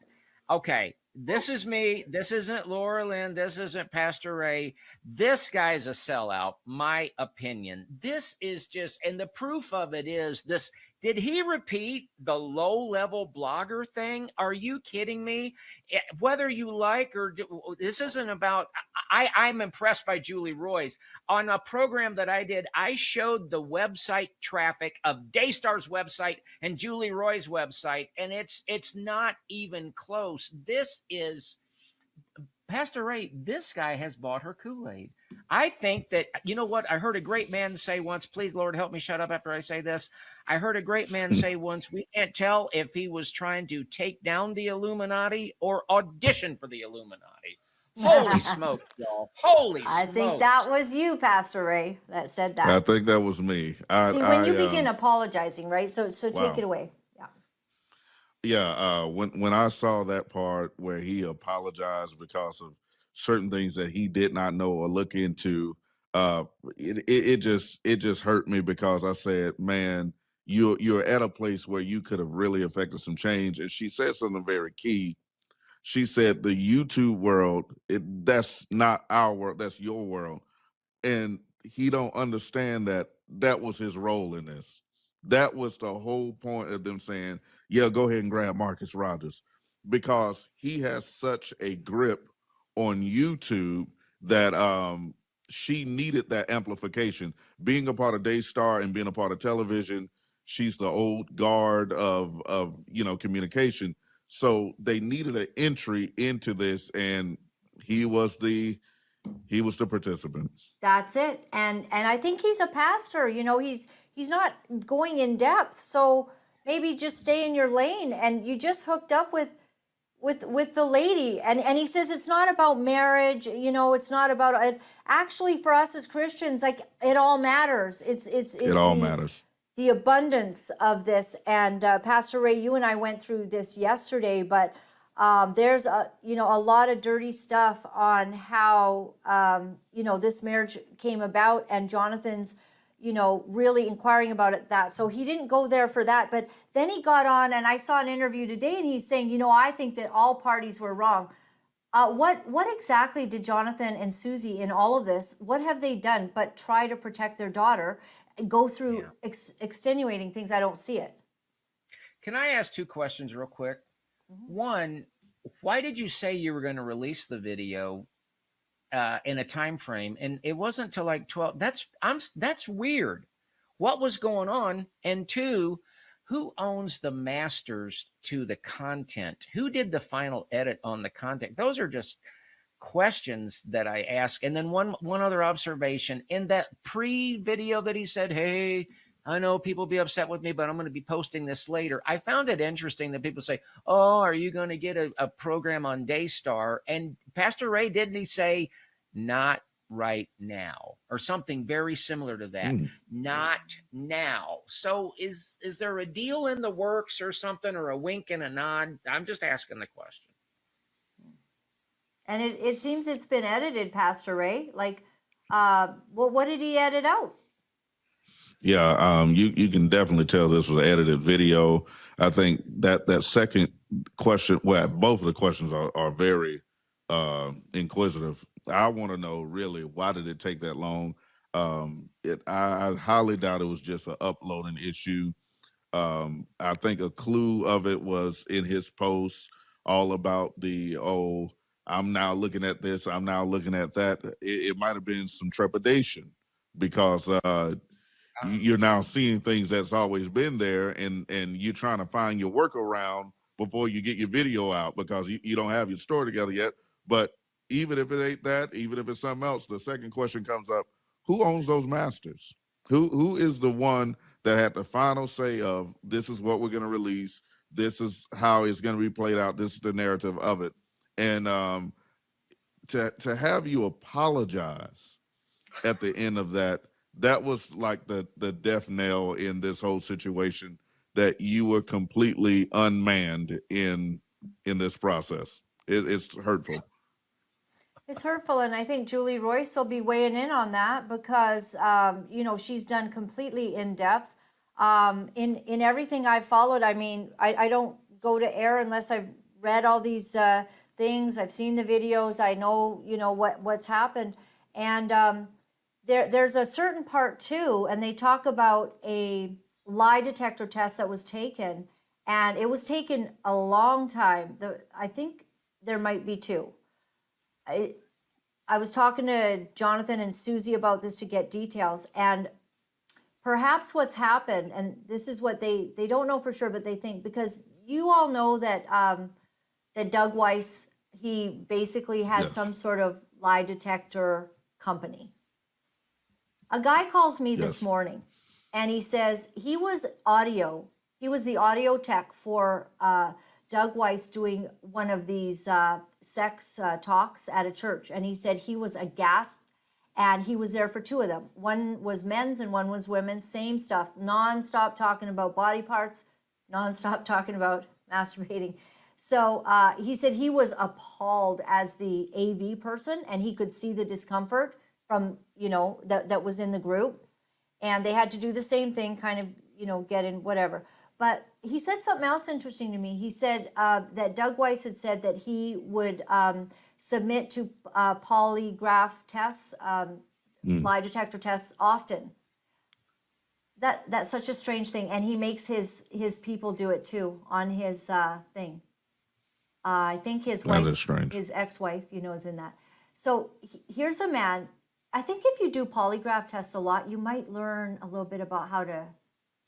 Okay, this is me. This isn't Laura-Lynn. This isn't Pastor Ray. This guy's a sellout, my opinion. This is just, and the proof of it is this. Did he repeat the low-level blogger thing? Are you kidding me? Whether you like or this isn't about. I'm impressed by Julie Roy's. On a program that I did, I showed the website traffic of Daystar's website and Julie Roy's website, and it's not even close. This is Pastor Ray. This guy has bought her Kool-Aid. I think that, you know what? I heard a great man say once, please, Lord, help me shut up after I say this. I heard a great man say once, we can't tell if he was trying to take down the Illuminati or audition for the Illuminati. Holy smokes, y'all. Holy smokes. I think that was you, Pastor Ray, that said that. I think that was me. See, when you begin apologizing, right? So take it away. Yeah. Yeah, when I saw that part where he apologized because of certain things that he did not know or look into, it just hurt me because I said, man, you're at a place where you could have really affected some change. And she said something very key. She said the YouTube world, that's not our world, that's your world. And he don't understand that was his role in this. That was the whole point of them saying, yeah, go ahead and grab Marcus Rogers, because he has such a grip on YouTube that she needed that amplification. Being a part of Daystar and being a part of television, she's the old guard of communication. So they needed an entry into this, and he was the participant. That's it. And I think he's a pastor. You know, he's not going in depth. So maybe just stay in your lane. And you just hooked up with the lady. And he says it's not about marriage. You know, it's not about it. Actually, for us as Christians, like, it all matters. It all matters. The abundance of this. And Pastor Ray, you and I went through this yesterday, but there's a lot of dirty stuff on how this marriage came about, and Jonathan's really inquiring about it. That so he didn't go there for that, but then he got on, and I saw an interview today, and he's saying, I think that all parties were wrong. What exactly did Jonathan and Susie in all of this? What have they done but try to protect their daughter and go through extenuating things? I don't see it. Can I ask two questions real quick? One, why did you say you were going to release the video in a time frame, and it wasn't till like 12? That's weird. What was going on? And two, who owns the masters to the content? Who did the final edit on the content? Those are just questions that I ask. And then one other observation in that pre-video that he said, hey, I know people be upset with me, but I'm going to be posting this later. I found it interesting that people say, oh, are you going to get a program on Daystar? And Pastor Ray, didn't he say, not right now, or something very similar to that? Not now. So is there a deal in the works or something, or a wink and a nod? I'm just asking the question. And it seems it's been edited, Pastor Ray. Like, what did he edit out? Yeah, you can definitely tell this was an edited video. I think that second question, well, both of the questions are very inquisitive. I want to know, really, why did it take that long? I highly doubt it was just an uploading issue. I think a clue of it was in his post, all about I'm now looking at this, I'm now looking at that. It might have been some trepidation because you're now seeing things that's always been there, and you're trying to find your workaround before you get your video out because you don't have your story together yet. But even if it ain't that, even if it's something else, the second question comes up: who owns those masters? Who is the one that had the final say of this is what we're going to release, this is how it's going to be played out, this is the narrative of it? And to have you apologize at the end of that was like the death knell in this whole situation, that you were completely unmanned in this process. It's hurtful. It's hurtful, and I think Julie Royce will be weighing in on that because, she's done completely in depth. in everything I've followed. I mean, I don't go to air unless I've read all these things. I've seen the videos. I know, what's happened. And there's a certain part too, and they talk about a lie detector test that was taken, and it was taken a long time. I think there might be two. I was talking to Jonathan and Susie about this to get details, and perhaps what's happened, and this is what they don't know for sure, but they think, because you all know that that Doug Weiss, he basically has Yes. some sort of lie detector company. A guy calls me this Yes. morning, and he says he was the audio tech for Doug Weiss doing one of these sex talks at a church, and he said he was aghast, and he was there for two of them. One was men's and one was women's, same stuff, non-stop talking about body parts, non-stop talking about masturbating. So he said he was appalled as the AV person, and he could see the discomfort from, that was in the group. And they had to do the same thing, kind of, get in whatever. But he said something else interesting to me. He said that Doug Weiss had said that he would submit to polygraph tests, lie detector tests often. That's such a strange thing. And he makes his people do it too on his thing. I think his That is wife, strange. his ex-wife, is in that. So here's a man. I think if you do polygraph tests a lot, you might learn a little bit about how to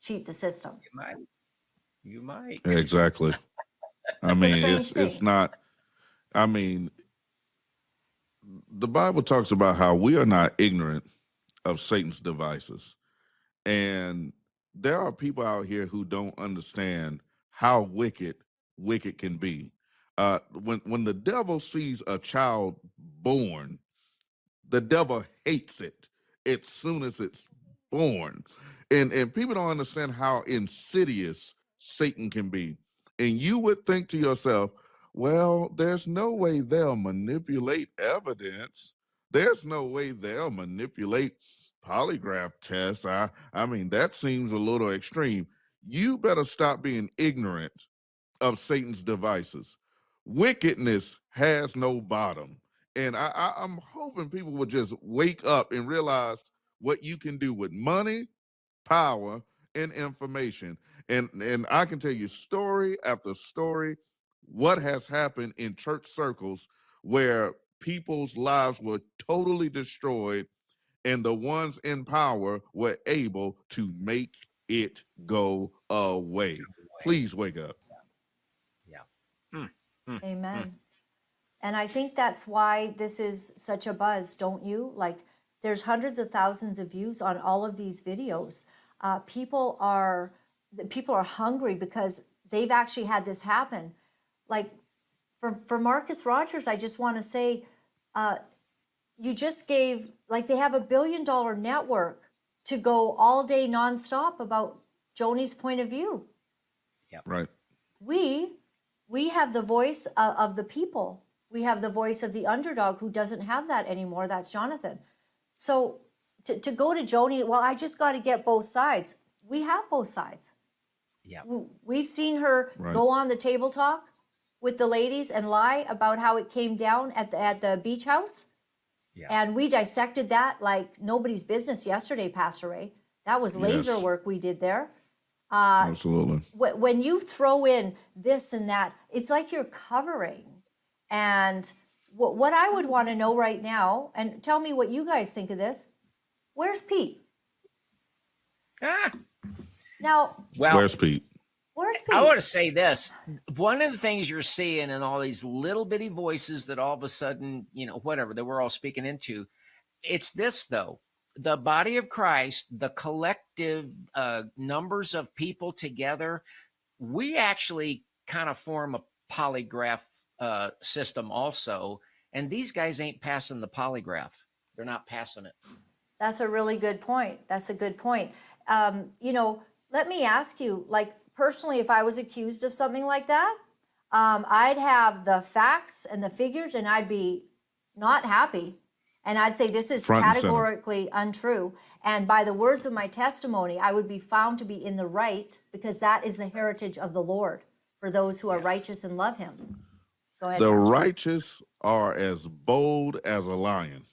cheat the system. You might. Exactly. I mean, strange it's thing. not. I mean, the Bible talks about how we are not ignorant of Satan's devices, and there are people out here who don't understand how wicked can be. When the devil sees a child born, the devil hates it as soon as it's born. And people don't understand how insidious Satan can be. And you would think to yourself, well, there's no way they'll manipulate evidence. There's no way they'll manipulate polygraph tests. I mean, that seems a little extreme. You better stop being ignorant of Satan's devices. Wickedness has no bottom. And I'm hoping people will just wake up and realize what you can do with money, power, and information. And I can tell you story after story what has happened in church circles where people's lives were totally destroyed and the ones in power were able to make it go away. Please wake up. Yeah. Mm, mm, Amen. And I think that's why this is such a buzz, don't you? Like, there's hundreds of thousands of views on all of these videos. People are hungry because they've actually had this happen. Like, for Marcus Rogers, I just want to say, you just gave, like, they have $1 billion network to go all day nonstop about Joni's point of view. Right. We have the voice of the people. We have the voice of the underdog who doesn't have that anymore. That's Jonathan. So to go to Joni, well, I just got to get both sides. We have both sides. Yeah. We've seen her Right. go on the table talk with the ladies and lie about how it came down at the beach house. Yeah. And we dissected that like nobody's business yesterday, Pastor Ray. That was laser Yes. work we did there. Absolutely. When you throw in this and that, it's like you're covering. And what I would want to know right now, and tell me what you guys think of this, where's Pete? Ah, Now, well, Where's Pete? where's Pete? I want to say this. One of the things you're seeing in all these little bitty voices that all of a sudden, whatever, that we're all speaking into, it's this, though. The body of Christ, the collective numbers of people together, we actually kind of form a polygraph system also. And these guys ain't passing the polygraph. They're not passing it. That's a really good point. That's a good point. Let me ask you, like, personally, if I was accused of something like that, I'd have the facts and the figures, and I'd be not happy. And I'd say this is Front and center. categorically untrue. And by the words of my testimony, I would be found to be in the right, because that is the heritage of the Lord for those who are righteous and love him. Go ahead, The Pastor. righteous are as bold as a lion.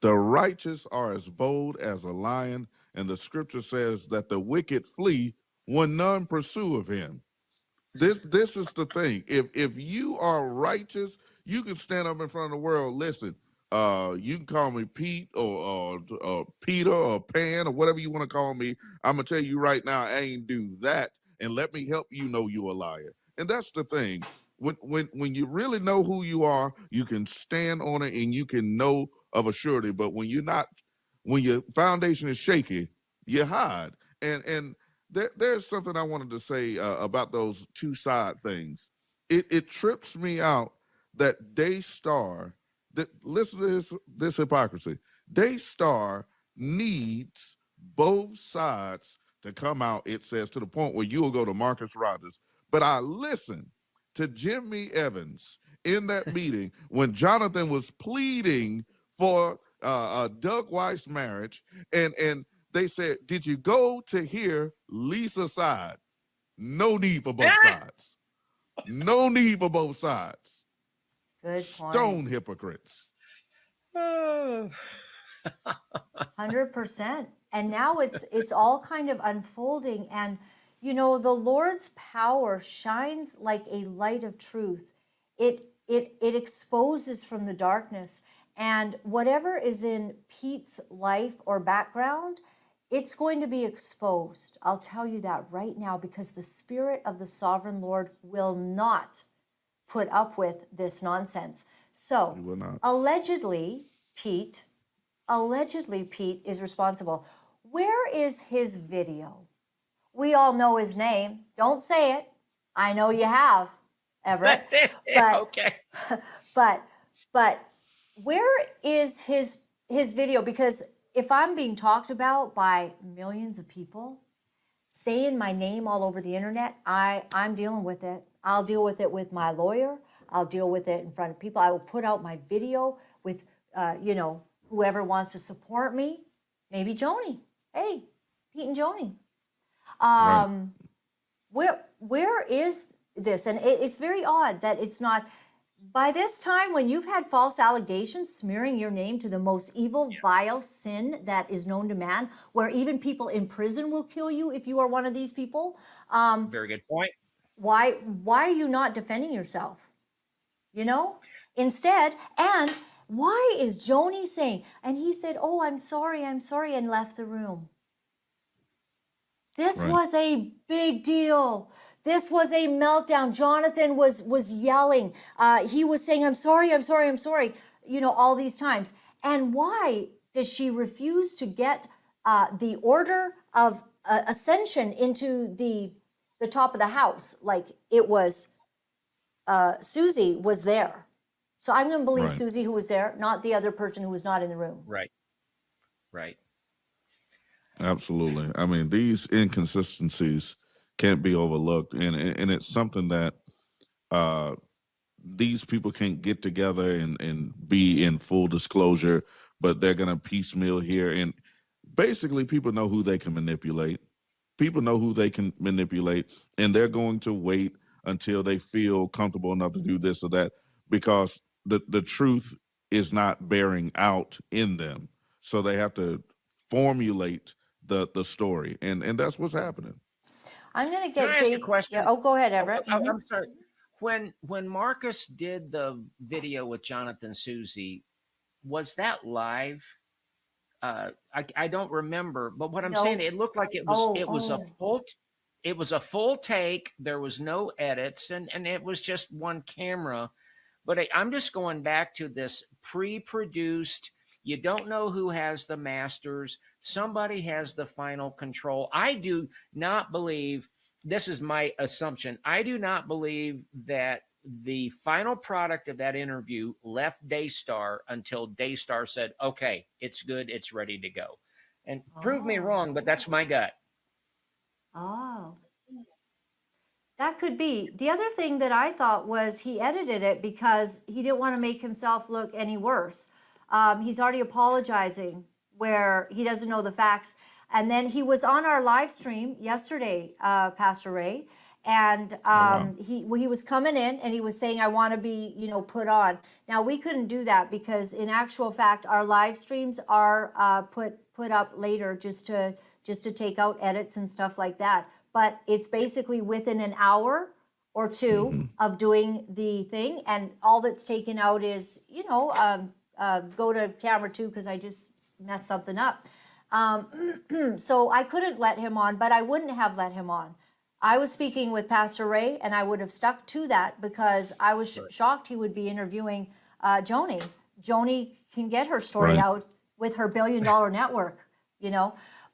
The righteous are as bold as a lion, and the scripture says that the wicked flee when none pursue of him. This is the thing. If you are righteous, you can stand up in front of the world. Listen, you can call me Pete or Peter or Pan or whatever you want to call me. I'm gonna tell you right now, I ain't do that, and let me help you know you a liar. And that's the thing. When you really know who you are, you can stand on it and you can know of a surety. But when your foundation is shaky, you hide. And there's something I wanted to say about those two side things. It trips me out that Daystar, listen to this hypocrisy. Daystar needs both sides to come out, it says, to the point where you'll go to Marcus Rogers. But I listened to Jimmy Evans in that meeting when Jonathan was pleading for Doug Weiss' marriage, and they said, did you go to hear Lisa's side? No need for both sides. No need for both sides. Good point. Stone hypocrites. 100%. And now it's all kind of unfolding. And, you know, the Lord's power shines like a light of truth. It exposes from the darkness. And whatever is in Pete's life or background, it's going to be exposed. I'll tell you that right now, because the Spirit of the Sovereign Lord will not put up with this nonsense. So, He will not. allegedly, Pete is responsible. Where is his video? We all know his name. Don't say it. I know you have, Everett. But, Okay. but where is his video? Because if I'm being talked about by millions of people, saying my name all over the internet, I'm dealing with it. I'll deal with it with my lawyer. I'll deal with it in front of people. I will put out my video with, whoever wants to support me. Maybe Joni. Hey, Pete and Joni. Right. Where is this? And it's very odd that it's not. By this time, when you've had false allegations smearing your name to the most evil, vile sin that is known to man, where even people in prison will kill you if you are one of these people. Very good point. Why are you not defending yourself? You know, instead, and why is Joni saying? And he said, "Oh, I'm sorry," and left the room. This Right. was a big deal. This was a meltdown. Jonathan was yelling. He was saying, I'm sorry, all these times. And why does she refuse to get the order of ascension into the top of the house? Like it was, Susie was there. So I'm going to believe Right. Susie who was there, not the other person who was not in the room. Right. Absolutely. I mean, these inconsistencies can't be overlooked, and it's something that these people can't get together and be in full disclosure, but they're going to piecemeal here. And basically, people know who they can manipulate. People know who they can manipulate, and they're going to wait until they feel comfortable enough to do this or that, because the truth is not bearing out in them. So they have to formulate the story, and that's what's happening. I'm going to Can get I ask a question? Yeah, go ahead, Everett. I'm sorry. When Marcus did the video with Jonathan Susie, was that live? I don't remember, but what I'm No. saying, it looked like it was a full take. There was no edits, and it was just one camera. But I'm just going back to this pre-produced. You don't know who has the masters. Somebody has the final control. I do not believe, this is my assumption, I do not believe that the final product of that interview left Daystar until Daystar said, okay, it's good, it's ready to go. And prove me wrong, but that's my gut. Oh, that could be. The other thing that I thought was he edited it because he didn't want to make himself look any worse. He's already apologizing where he doesn't know the facts. And then he was on our live stream yesterday, Pastor Ray, and he was coming in and he was saying, I want to be, put on. Now, we couldn't do that because in actual fact, our live streams are put up later just to take out edits and stuff like that. But it's basically within an hour or two of doing the thing. And all that's taken out is, go to camera 2 because I just messed something up. So I couldn't let him on, but I wouldn't have let him on. I was speaking with Pastor Ray, and I would have stuck to that because I was shocked he would be interviewing Joni. Joni can get her story out with her billion-dollar network,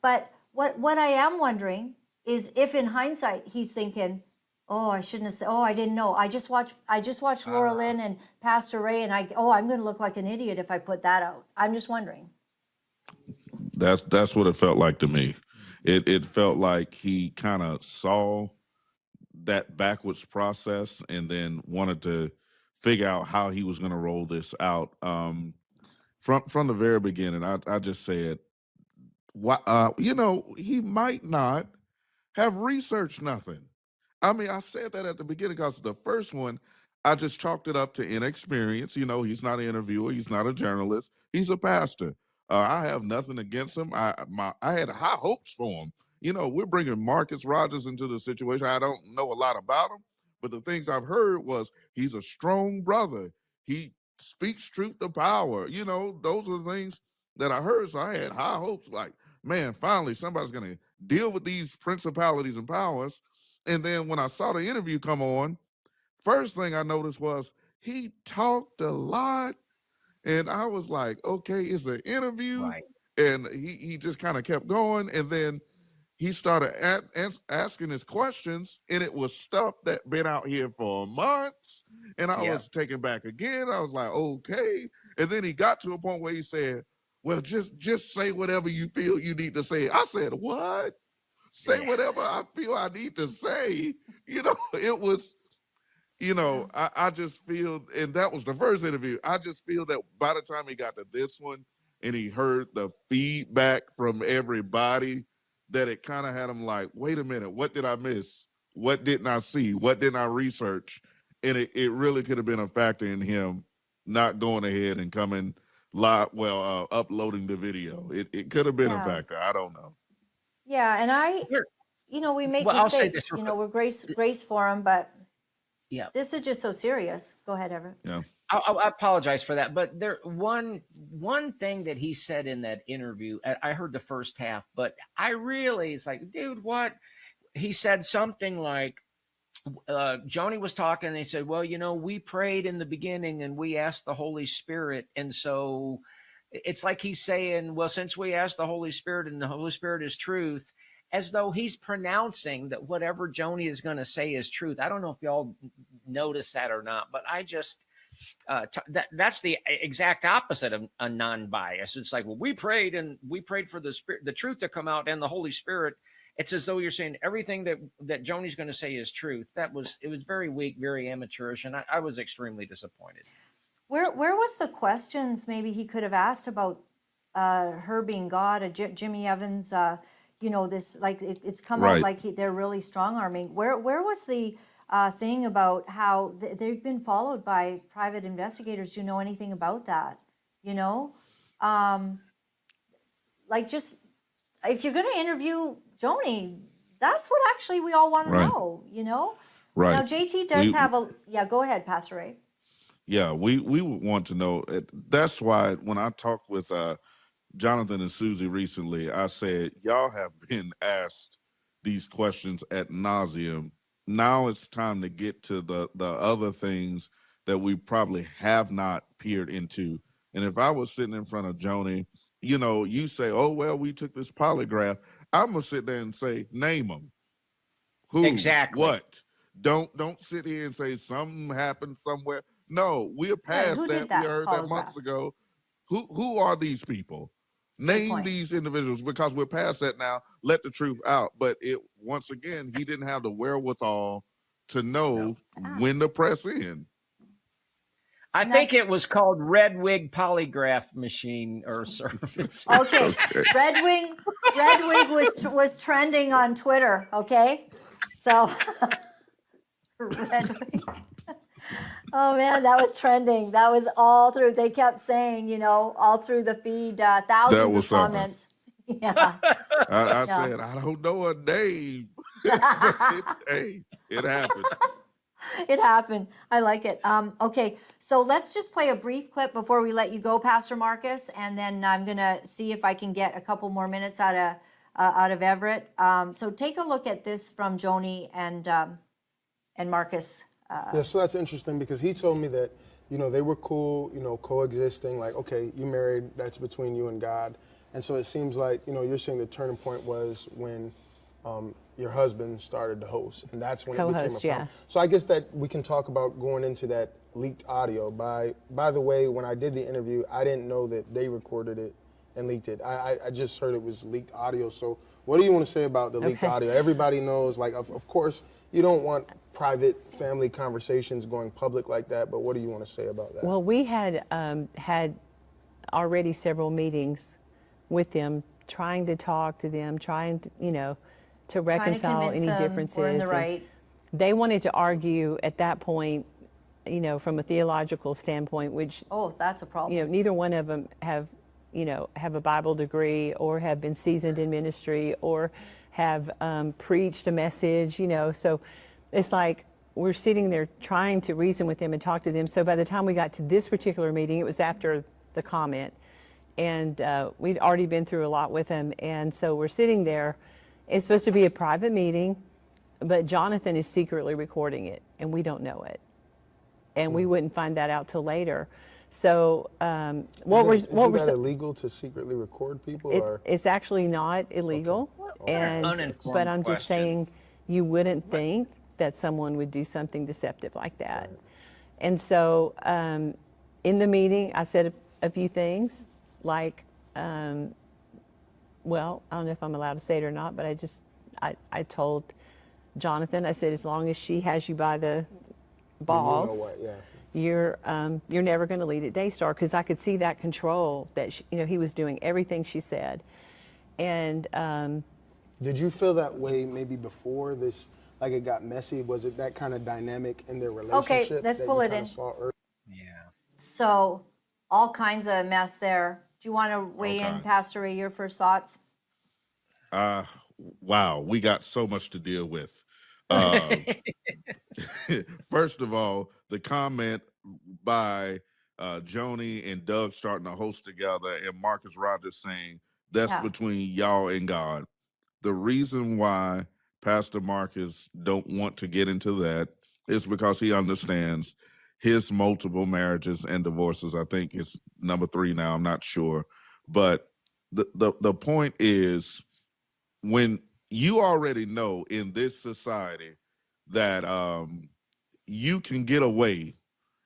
But what I am wondering is if in hindsight he's thinking, oh, I shouldn't have said, oh, I didn't know. I just watched Laura-Lynn and Pastor Ray, and I'm going to look like an idiot if I put that out. I'm just wondering. That's what it felt like to me. It felt like he kind of saw that backwards process and then wanted to figure out how he was going to roll this out. From the very beginning, I just said, he might not have researched nothing. I mean, I said that at the beginning because the first one, I just chalked it up to inexperience. He's not an interviewer. He's not a journalist. He's a pastor. I have nothing against him. I had high hopes for him. We're bringing Marcus Rogers into the situation. I don't know a lot about him, but the things I've heard was he's a strong brother. He speaks truth to power. Those are the things that I heard. So I had high hopes like, man, finally somebody's going to deal with these principalities and powers. And then when I saw the interview come on, first thing I noticed was he talked a lot. And I was like, okay, it's an interview. Right. And he just kind of kept going. And then he started asking his questions. And it was stuff that been out here for months. And I was taken back again. I was like, okay. And then he got to a point where he said, well, just say whatever you feel you need to say. I said, what? Say whatever I feel I need to say. It was, I just feel, and that was the first interview. I just feel that by the time he got to this one and he heard the feedback from everybody, that it kind of had him like, wait a minute, what did I miss? What didn't I see? What didn't I research? And it really could have been a factor in him not going ahead and coming live, uploading the video. It could have been a factor. I don't know. Yeah, and we make I'll say mistakes. this We're grace for him, but this is just so serious. Go ahead, Everett. Yeah. I apologize for that, but one thing that he said in that interview, I heard the first half, but I really, it's like, dude, what? He said something like, Joni was talking and they said, well, we prayed in the beginning and we asked the Holy Spirit. And so it's like he's saying, well, since we asked the Holy Spirit and the Holy Spirit is truth, as though he's pronouncing that whatever Joni is going to say is truth. I don't know if y'all notice that or not, but I just, that's the exact opposite of a non-bias. It's like, well, we prayed for the Spirit, the truth to come out and the Holy Spirit. It's as though you're saying everything that Joni's going to say is truth. It was very weak, very amateurish, and I was extremely disappointed. Where was the questions maybe he could have asked about her being God, Jimmy Evans, this, like, it's come out like they're really strong-arming. Where was the thing about how they've been followed by private investigators? Do you know anything about that? Just, if you're going to interview Joni, that's what actually we all want to know, Right. Now, JT does have go ahead, Pastor Ray. Yeah, we would want to know. That's why when I talked with Jonathan and Susie recently, I said, y'all have been asked these questions ad nauseum. Now it's time to get to the other things that we probably have not peered into. And if I was sitting in front of Joni, you say, oh, well, we took this polygraph. I'm going to sit there and say, name them. Who? Exactly. What? Don't sit here and say something happened somewhere. No, we're past that. We heard that months ago. Who are these people? Name these individuals, because we're past that now. Let the truth out. But once again, he didn't have the wherewithal to know when to press in. I And think that's- it was called Red Wig Polygraph Machine or Service. Okay, Red Wig was trending on Twitter. Okay, so Red Wig. Oh man, that was trending. That was all through. They kept saying, you know, all through the feed, thousands was of something. comments. Yeah. I Yeah. said, I don't know a name. Hey, it happened. It happened. I like it. Okay, so let's just play a brief clip before we let you go, Pastor Marcus, and then I'm gonna see if I can get a couple more minutes out of Everett. So take a look at this from Joni and Marcus. Yeah, so that's interesting because he told me that, you know, they were cool, you know, coexisting, like, okay, you married, that's between you and God. And so it seems like, you know, you're saying the turning point was when your husband started to host, and that's when it became a Co-host, problem. yeah. So I guess that we can talk about going into that leaked audio. By the way, when I did the interview, I didn't know that they recorded it and leaked it. I just heard it was leaked audio. So what do you want to say about the leaked audio? Everybody knows, like, of course, you don't want private family conversations going public like that, but what do you want to say about that? Well, we had had already several meetings with them, trying to talk to them, trying to, you know, to reconcile convince any them differences. we're in the And right. they wanted to argue at that point, you know, from a theological standpoint, which, Oh, that's a problem. you know, neither one of them have, you know, have a Bible degree or have been seasoned in ministry or have preached a message, you know. So it's like we're sitting there trying to reason with them and talk to them. So by the time we got to this particular meeting, it was after the comment. And we'd already been through a lot with them. And so we're sitting there. It's supposed to be a private meeting, but Jonathan is secretly recording it, and we don't know it. And we wouldn't find that out till later. So Isn't that illegal to secretly record people? Or? it's actually not illegal. Okay. And Uninformed but I'm just question. saying you wouldn't think that someone would do something deceptive like that. Right. And so in the meeting, I said a few things like, well, I don't know if I'm allowed to say it or not, but I told Jonathan, I said, as long as she has you by the balls, You know what, yeah. you're never going to lead at Daystar, because I could see that control that she, you know, he was doing everything she said. And Did you feel that way maybe before this, like it got messy? Was it that kind of dynamic in their relationship? Okay, let's that pull you it kinda in. saw early? Yeah. So all kinds of mess there. Do you want to weigh in, kinds. Pastor Ray, your first thoughts? Wow, we got so much to deal with. First of all, the comment by Joni and Doug starting to host together, and Marcus Rogers saying that's Yeah. between y'all and God. The reason why Pastor Marcus don't want to get into that is because he understands his multiple marriages and divorces. I think it's number 3 now. I'm not sure, but the point is, when you already know in this society that you can get away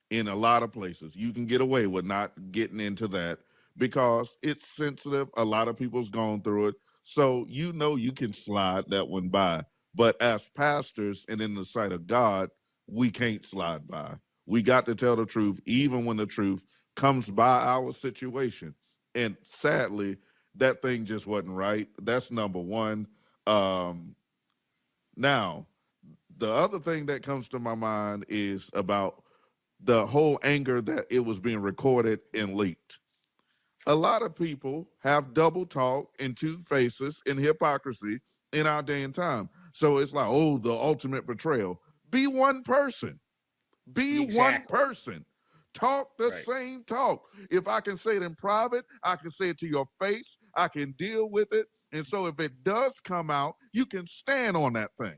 in a lot of places, you can get away with not getting into that because it's sensitive. A lot of people's gone through it. So you know you can slide that one by. But as pastors and in the sight of God, we can't slide by. We got to tell the truth, even when the truth comes by our situation. And sadly, that thing just wasn't right. That's number one. Now, the other thing that comes to my mind is about the whole anger that it was being recorded and leaked. A lot of people have double talk and two faces and hypocrisy in our day and time. So it's like, oh, the ultimate betrayal. Be one person. Be Exactly. one person. Talk the Right. same talk. If I can say it in private, I can say it to your face. I can deal with it. And so if it does come out, you can stand on that thing,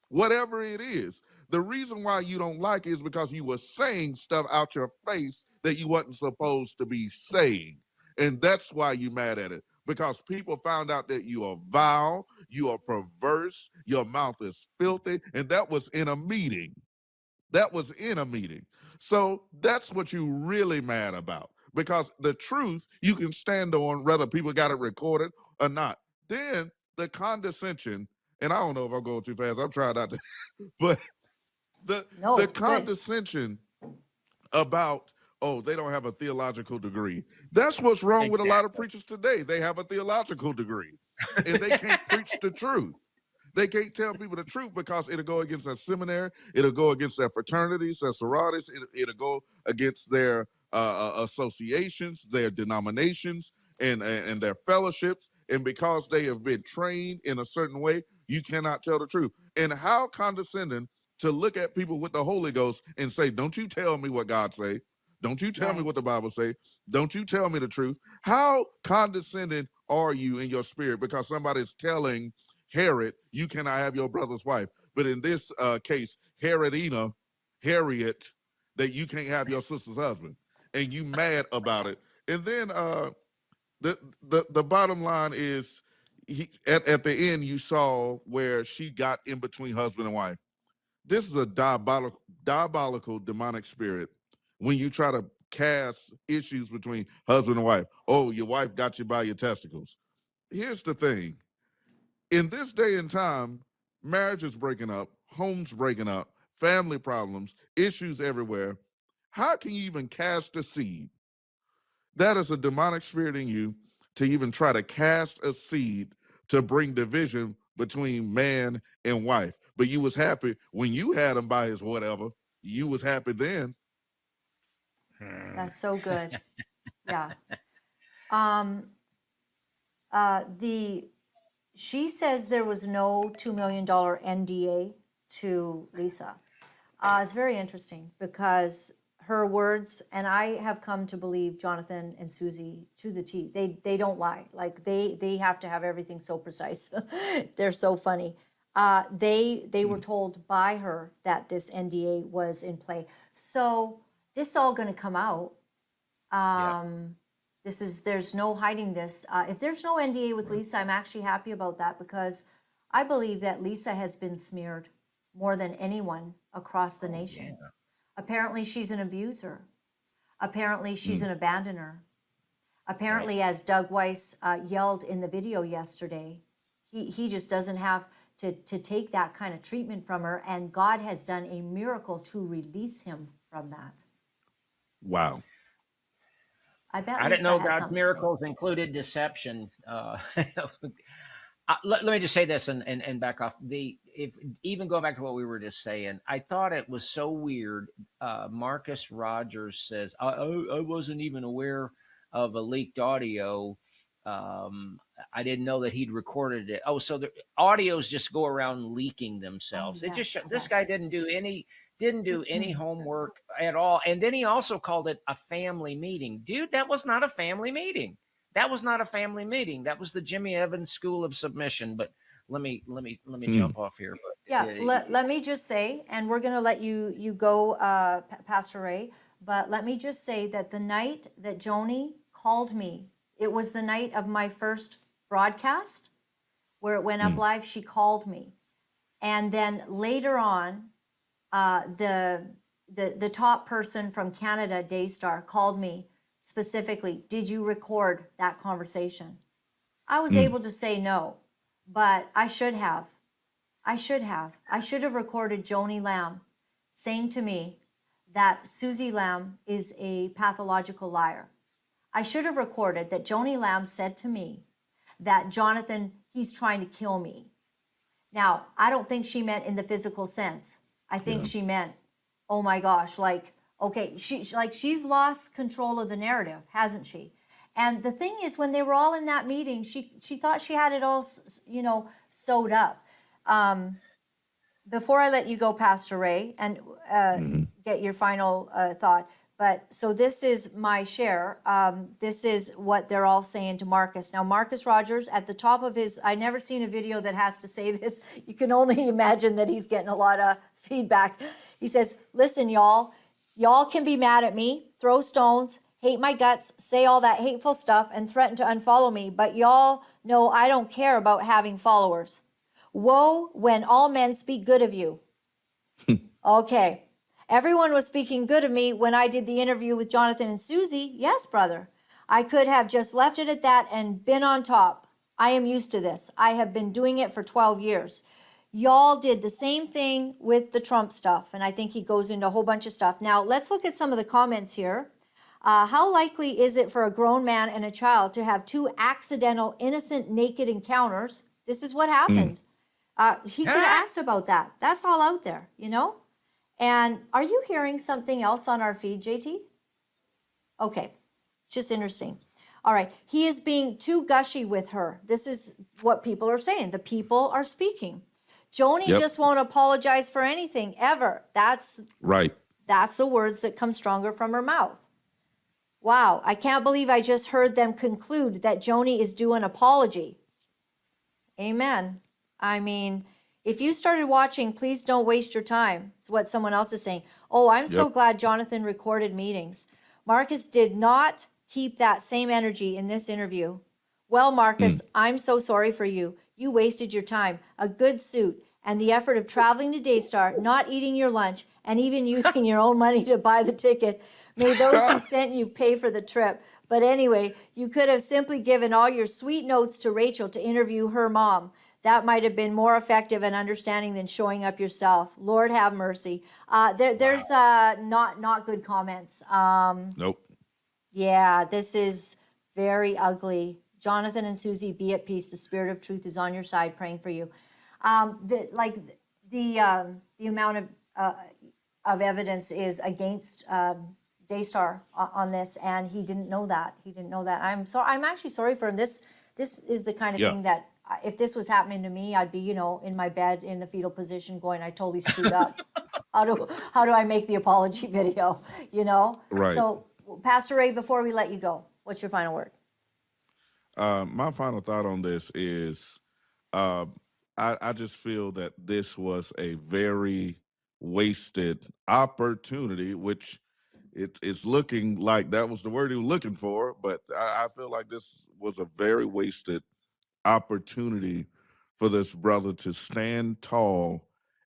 whatever it is. The reason why you don't like it is because you were saying stuff out your face that you wasn't supposed to be saying. And that's why you're mad at it, because people found out that you are vile, you are perverse, your mouth is filthy, and that was in a meeting. That was in a meeting. So that's what you really mad about, because the truth you can stand on whether people got it recorded or not. Then the condescension, and I don't know if I'm going too fast. I'm trying not to, but No, the it's good. condescension about, oh, they don't have a theological degree. That's what's wrong with a lot of preachers today. They have a theological degree and they can't preach the truth. They can't tell people the truth because it'll go against their seminary, it'll go against their fraternities, their sororities, it'll go against their associations, their denominations, and their fellowships. And because they have been trained in a certain way, you cannot tell the truth. And how condescending to look at people with the Holy Ghost and say, don't you tell me what God say. Don't you tell me what the Bible say. Don't you tell me the truth. How condescending are you in your spirit because somebody's telling Herod, you cannot have your brother's wife. But in this case, Harriet, that you can't have your sister's husband. And you mad about it. And then the bottom line is, at the end, you saw where she got in between husband and wife. This is a diabolical demonic spirit when you try to cast issues between husband and wife. Oh, your wife got you by your testicles. Here's the thing. In this day and time, marriage is breaking up, homes breaking up, family problems, issues everywhere. How can you even cast a seed? That is a demonic spirit in you to even try to cast a seed to bring division between man and wife. But you was happy when you had him by his whatever. You was happy then. That's so good. Yeah. She says there was no $2 million NDA to Lisa. It's very interesting because her words, and I have come to believe Jonathan and Susie to the T. They don't lie. Like they have to have everything so precise. They're so funny. They were told by her that this NDA was in play. So this is all going to come out. There's no hiding this. If there's no NDA with Lisa, I'm actually happy about that because I believe that Lisa has been smeared more than anyone across the nation. Yeah. Apparently she's an abuser. Apparently she's an abandoner. Apparently, as Doug Weiss yelled in the video yesterday, he just doesn't have to take that kind of treatment from her, and God has done a miracle to release him from that. Wow. I bet I Lisa didn't know has God's something to miracles included deception. Let me just say this and back off. If even go back to what we were just saying, I thought it was so weird. Marcus Rogers says, I wasn't even aware of a leaked audio. I didn't know that he'd recorded it. Oh, so the audios just go around leaking themselves. It just this guy didn't do any homework at all. And then he also called it a family meeting. Dude, that was not a family meeting. That was not a family meeting. That was the Jimmy Evans School of Submission. But let me jump off here. But yeah, let me just say, and we're going to let you go, Pastor Ray, but let me just say that the night that Joni called me, it was the night of my first broadcast where it went up live. She called me. And then later on, the top person from Canada, Daystar, called me specifically, did you record that conversation? I was able to say no, but I should have. I should have recorded Joni Lamb saying to me that Susie Lamb is a pathological liar. I should have recorded that Joni Lamb said to me that Jonathan, he's trying to kill me. Now, I don't think she meant in the physical sense. I think she meant, oh my gosh, like, okay, she's lost control of the narrative, hasn't she? And the thing is, when they were all in that meeting, she thought she had it all, sewed up. Before I let you go, Pastor Ray, and get your final thought, but so this is my share. This is what they're all saying to Marcus. Now, Marcus Rogers, at the top of his, I never seen a video that has to say this. You can only imagine that he's getting a lot of feedback. He says, listen, y'all can be mad at me, throw stones, hate my guts, say all that hateful stuff, and threaten to unfollow me, but y'all know I don't care about having followers. Woe when all men speak good of you. Okay. Everyone was speaking good of me when I did the interview with Jonathan and Susie. Yes, brother. I could have just left it at that and been on top. I am used to this. I have been doing it for 12 years. Y'all did the same thing with the Trump stuff. And I think he goes into a whole bunch of stuff. Now, let's look at some of the comments here. How likely is it for a grown man and a child to have two accidental, innocent, naked encounters? This is what happened. He could have asked about that. That's all out there, you know? And are you hearing something else on our feed, JT? Okay, it's just interesting. All right, he is being too gushy with her. This is what people are saying. The people are speaking. Joni just won't apologize for anything, ever. That's Right. That's the words that come stronger from her mouth. Wow, I can't believe I just heard them conclude that Joni is due an apology. Amen. I mean, if you started watching, please don't waste your time. It's what someone else is saying. Oh, I'm so glad Jonathan recorded meetings. Marcus did not keep that same energy in this interview. Well, Marcus, I'm so sorry for you. You wasted your time, a good suit, and the effort of traveling to Daystar, not eating your lunch, and even using your own money to buy the ticket. May those who sent you pay for the trip. But anyway, you could have simply given all your sweet notes to Rachel to interview her mom. That might have been more effective and understanding than showing up yourself. Lord have mercy. There's not good comments. Nope. Yeah, this is very ugly. Jonathan and Susie, be at peace. The Spirit of truth is on your side, praying for you. The amount of evidence is against Daystar on this, and he didn't know that. I'm actually sorry for him. This is the kind of thing that if this was happening to me, I'd be, in my bed in the fetal position going, I totally screwed up. How do I make the apology video, Right. So Pastor Ray, before we let you go, what's your final word? My final thought on this is I just feel that this was a very wasted opportunity, which it's looking like that was the word he was looking for, but I feel like this was a very wasted opportunity for this brother to stand tall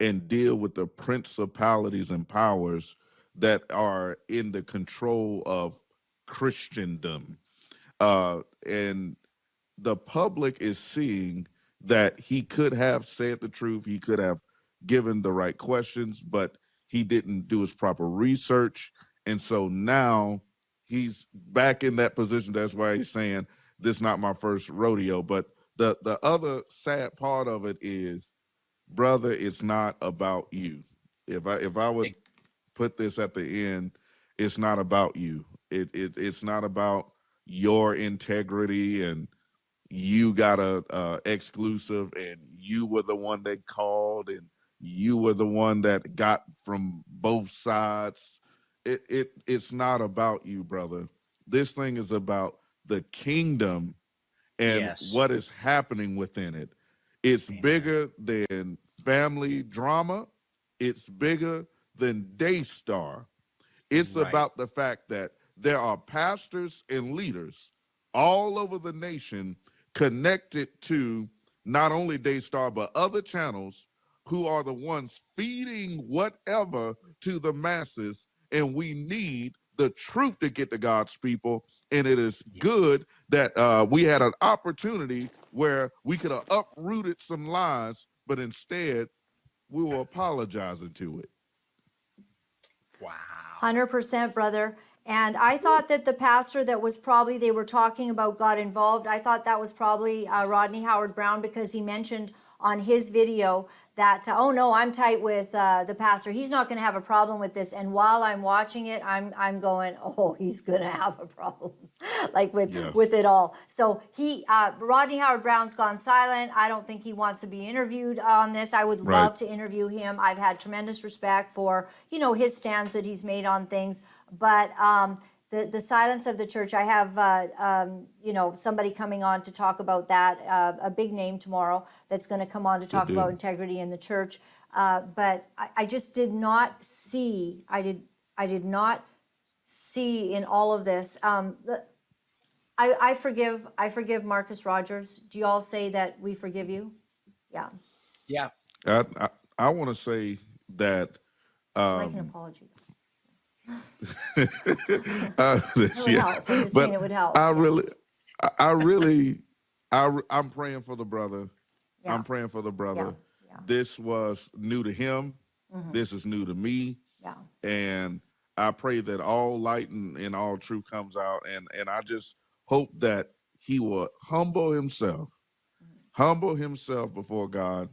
and deal with the principalities and powers that are in the control of Christendom. And the public is seeing that he could have said the truth. He could have given the right questions, but he didn't do his proper research. And so now he's back in that position. That's why he's saying, this is not my first rodeo. But the other sad part of it is, brother, it's not about you. If I would put this at the end, it's not about you. It's not about your integrity and you got a exclusive and you were the one that called and you were the one that got from both sides. It's not about you, brother. This thing is about the kingdom and what is happening within it. It's bigger than family drama. It's bigger than Daystar. It's about the fact that there are pastors and leaders all over the nation connected to not only Daystar, but other channels who are the ones feeding whatever to the masses. And we need the truth to get to God's people. And it is good that we had an opportunity where we could have uprooted some lies, but instead we were apologizing to it. Wow. 100%, brother. And I thought that the pastor that was probably, they were talking about got involved. I thought that was probably Rodney Howard-Browne, because he mentioned on his video that, oh no, I'm tight with the pastor. He's not going to have a problem with this. And while I'm watching it, I'm going, oh, he's going to have a problem, like with it all. So Rodney Howard-Browne's gone silent. I don't think he wants to be interviewed on this. I would love to interview him. I've had tremendous respect for, his stands that he's made on things. But the silence of the church, I have, somebody coming on to talk about that, a big name tomorrow that's going to come on to talk about integrity in the church. But I just did not see, I did not see in all of this. I forgive Marcus Rogers. Do you all say that we forgive you? Yeah. Yeah. I want to say that. Like an apology. It would help. I'm just saying it would help. I'm praying for the brother. Yeah. I'm praying for the brother. Yeah. This was new to him. Mm-hmm. This is new to me. Yeah. And I pray that all light and all truth comes out. And I just hope that he will humble himself before God.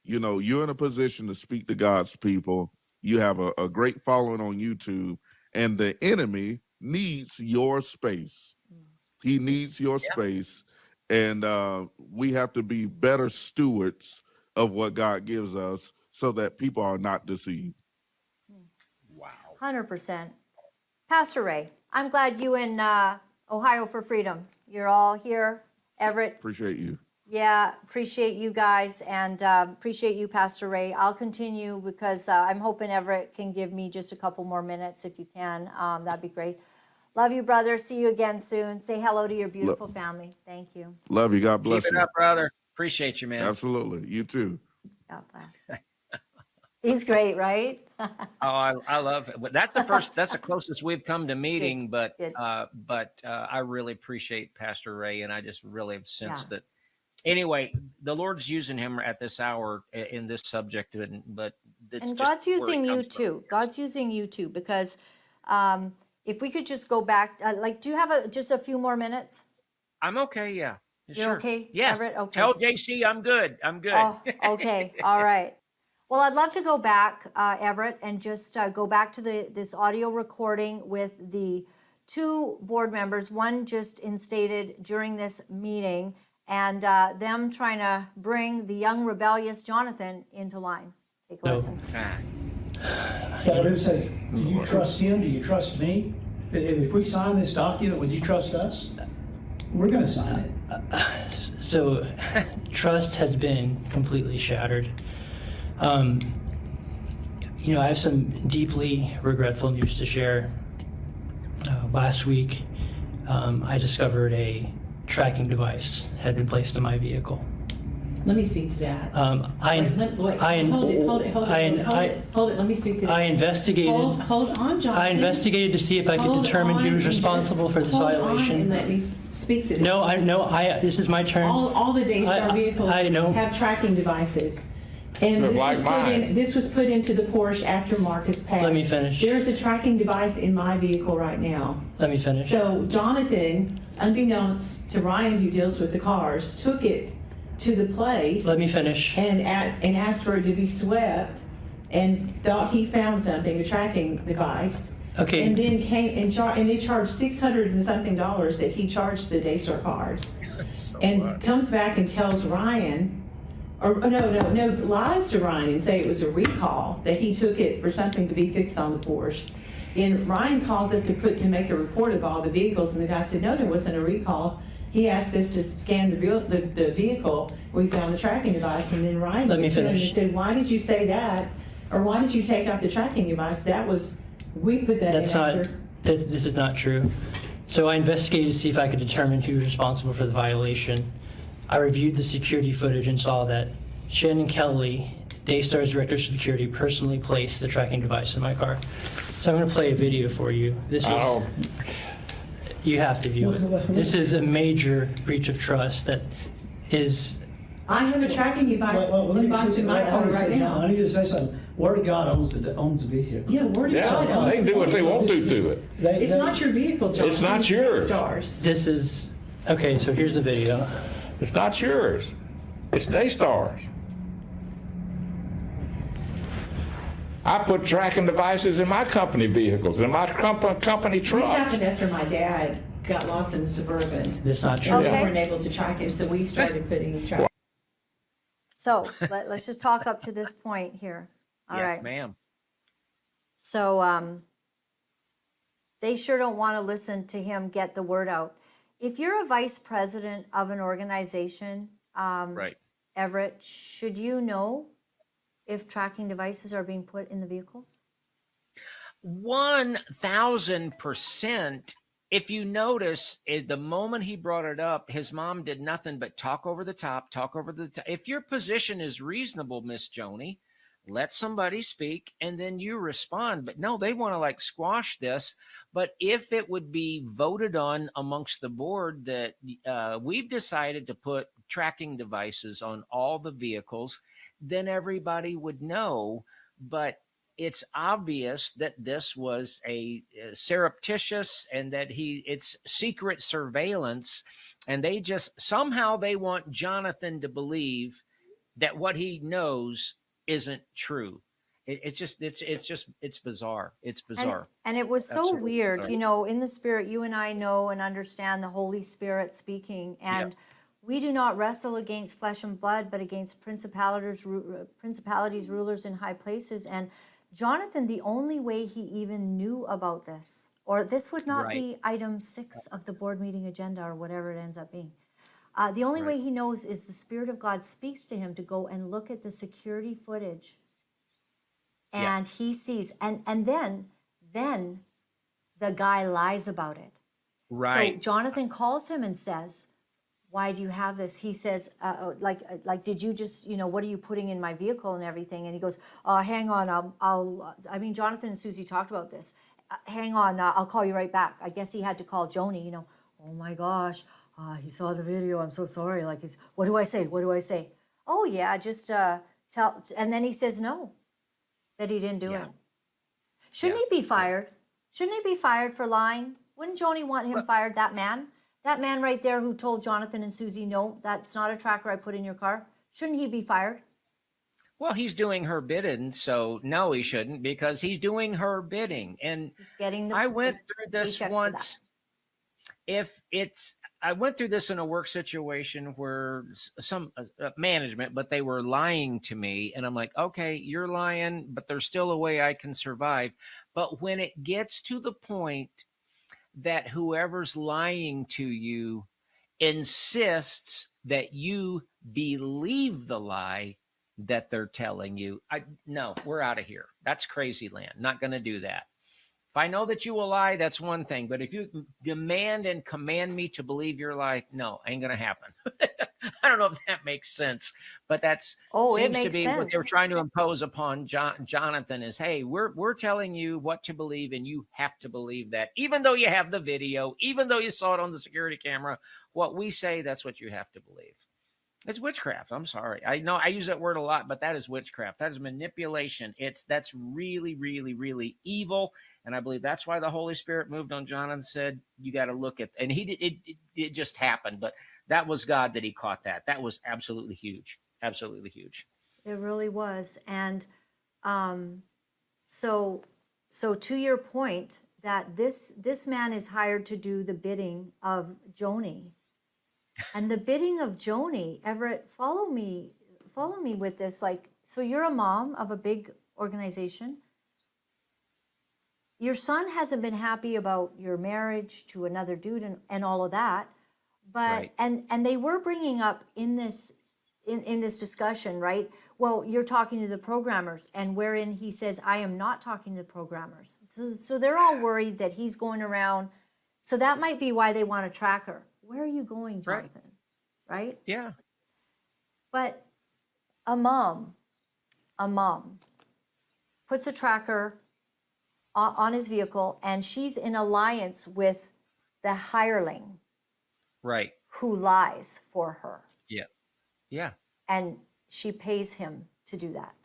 You know, you're in a position to speak to God's people. You have a great following on YouTube, and the enemy needs your space. He needs your space. And we have to be better stewards of what God gives us so that people are not deceived. Wow. 100%. Pastor Ray, I'm glad you and Ohio for Freedom, you're all here. Everett, Appreciate you. yeah, appreciate you guys, and appreciate you, Pastor Ray. I'll continue because I'm hoping Everett can give me just a couple more minutes if you can. That'd be great. Love you, brother. See you again soon. Say hello to your beautiful family. Thank you. Love you. God bless Keep you. it up, brother. Appreciate you, man. Absolutely. You too. God bless. He's great, right? Oh, I love it. That's the closest we've come to meeting, Good, but I really appreciate Pastor Ray, and I just really have sensed Yeah. that. Anyway, the Lord's using him at this hour in this subject, but it's And just God's where it using you comes from. too. God's using you too, because if we could just go back, do you have just a few more minutes? I'm okay. Yeah. You're Sure. okay, Yes. Everett? Okay. Tell JC I'm good. I'm good. Oh, okay. All right. Well, I'd love to go back, Everett, and just go back to this audio recording with the two board members, one just instated during this meeting, and them trying to bring the young rebellious Jonathan into line. Take a listen. But it says, do you trust him? Do you trust me? If we sign this document, would you trust us? We're going to sign it. So trust has been completely shattered. You know, I have some deeply regretful news to share. Last week, I discovered a tracking device had been placed in my vehicle. Let me speak to that. Hold it. Let me speak to that. I investigated. Hold on, Jonathan. I investigated to see if I could determine who was responsible for this violation. And let me speak to this. This is my turn. All the Daystar vehicles have tracking devices. And this was put into the Porsche after Marcus passed. Let me finish. There's a tracking device in my vehicle right now. Let me finish. So Jonathan, unbeknownst to Ryan, who deals with the cars, took it to the place. Let me finish. And asked for it to be swept, and thought he found something, a tracking device. Okay. And then came and they charged $600 and something that he charged the Daystar cars, comes back and tells Ryan. Lies to Ryan and say it was a recall, that he took it for something to be fixed on the Porsche. And Ryan calls up to make a report of all the vehicles, and the guy said, no, there wasn't a recall. He asked us to scan the vehicle. We found the tracking device, and then Ryan Let me finish. and said, why did you say that? Or why did you take out the tracking device? We put that That's in not, after. this is not true. So I investigated to see if I could determine who was responsible for the violation. I reviewed the security footage and saw that Shannon Kelly, Daystar's director of security, personally placed the tracking device in my car. So I'm going to play a video for you. You have to view it. This is a major breach of trust that is. I have a tracking device in my car right now. I need to say something. Word of God owns the vehicle. Yeah, Word of God owns they can do what they want to do it. It's not your vehicle, John. It's not yours. Stars. This is okay. So here's the video. It's not yours. It's Daystar's. I put tracking devices in my company vehicles, in my company This trucks. happened after my dad got lost in the Suburban. This is not true. Okay. We weren't able to track him, so we started putting track. So let's just talk up to this point here. All right. Yes, ma'am. So they sure don't want to listen to him get the word out. If you're a vice president of an organization, Right. Everett, should you know if tracking devices are being put in the vehicles? 1,000%. If you notice, the moment he brought it up, his mom did nothing but talk over the top. If your position is reasonable, Miss Joni, let somebody speak and then you respond. But no, they want to squash this. But if it would be voted on amongst the board that we've decided to put tracking devices on all the vehicles, then everybody would know. But it's obvious that this was a surreptitious and that it's secret surveillance. And they just somehow they want Jonathan to believe that what he knows isn't true. It's bizarre. It's bizarre. And it was so Absolutely weird, bizarre. you know, in the spirit, you and I know and understand the Holy Spirit speaking. And we do not wrestle against flesh and blood, but against principalities, rulers in high places. And Jonathan, the only way he even knew about this, or this would not be item 6 of the board meeting agenda or whatever it ends up being. The only way he knows is the Spirit of God speaks to him to go and look at the security footage. And he sees, and then the guy lies about it. Right. So Jonathan calls him and says, why do you have this? He says, like, did you just, you know, what are you putting in my vehicle and everything? And he goes, hang on, I mean, Jonathan and Susie talked about this. Hang on, I'll call you right back. I guess he had to call Joni, you know, oh my gosh, he saw the video, I'm so sorry. Like, what do I say? What do I say? Oh yeah, just tell, and then he says no, that he didn't do it. Shouldn't he be fired? Shouldn't he be fired for lying? Wouldn't Joni want him fired, that man? That man right there who told Jonathan and Susie, no, that's not a tracker I put in your car. Shouldn't he be fired? Well, he's doing her bidding, so no, he shouldn't, because he's doing her bidding. And He's getting I went through this paycheck for once. I went through this in a work situation where some management, but they were lying to me. And I'm like, okay, you're lying, but there's still a way I can survive. But when it gets to the point that whoever's lying to you insists that you believe the lie that they're telling you, no, we're out of here. That's crazy land. Not going to do that. If I know that you will lie, that's one thing. But if you demand and command me to believe your lie, no, ain't going to happen. I don't know if that makes sense, but that's seems to be what they're trying to impose upon Jonathan is, hey, we're telling you what to believe, and you have to believe that. Even though you have the video, even though you saw it on the security camera, what we say, that's what you have to believe. It's witchcraft. I'm sorry. I know I use that word a lot, but that is witchcraft. That is manipulation. That's really, really, really evil. And I believe that's why the Holy Spirit moved on John and said, you got to look at, and it just happened, but that was God that he caught that. That was absolutely huge. Absolutely huge. It really was. And so to your point that this man is hired to do the bidding of Joni. And the bidding of Joni, Everett, follow me with this. Like, so you're a mom of a big organization. Your son hasn't been happy about your marriage to another dude and all of that. But, and they were bringing up in this discussion, right? Well, you're talking to the programmers, and wherein he says, I am not talking to the programmers. So they're all worried that he's going around. So that might be why they want a tracker. Where are you going, Jonathan? Right? Yeah. But a mom puts a tracker on his vehicle, and she's in alliance with the hireling. Right. Who lies for her. Yeah. Yeah. And she pays him to do that.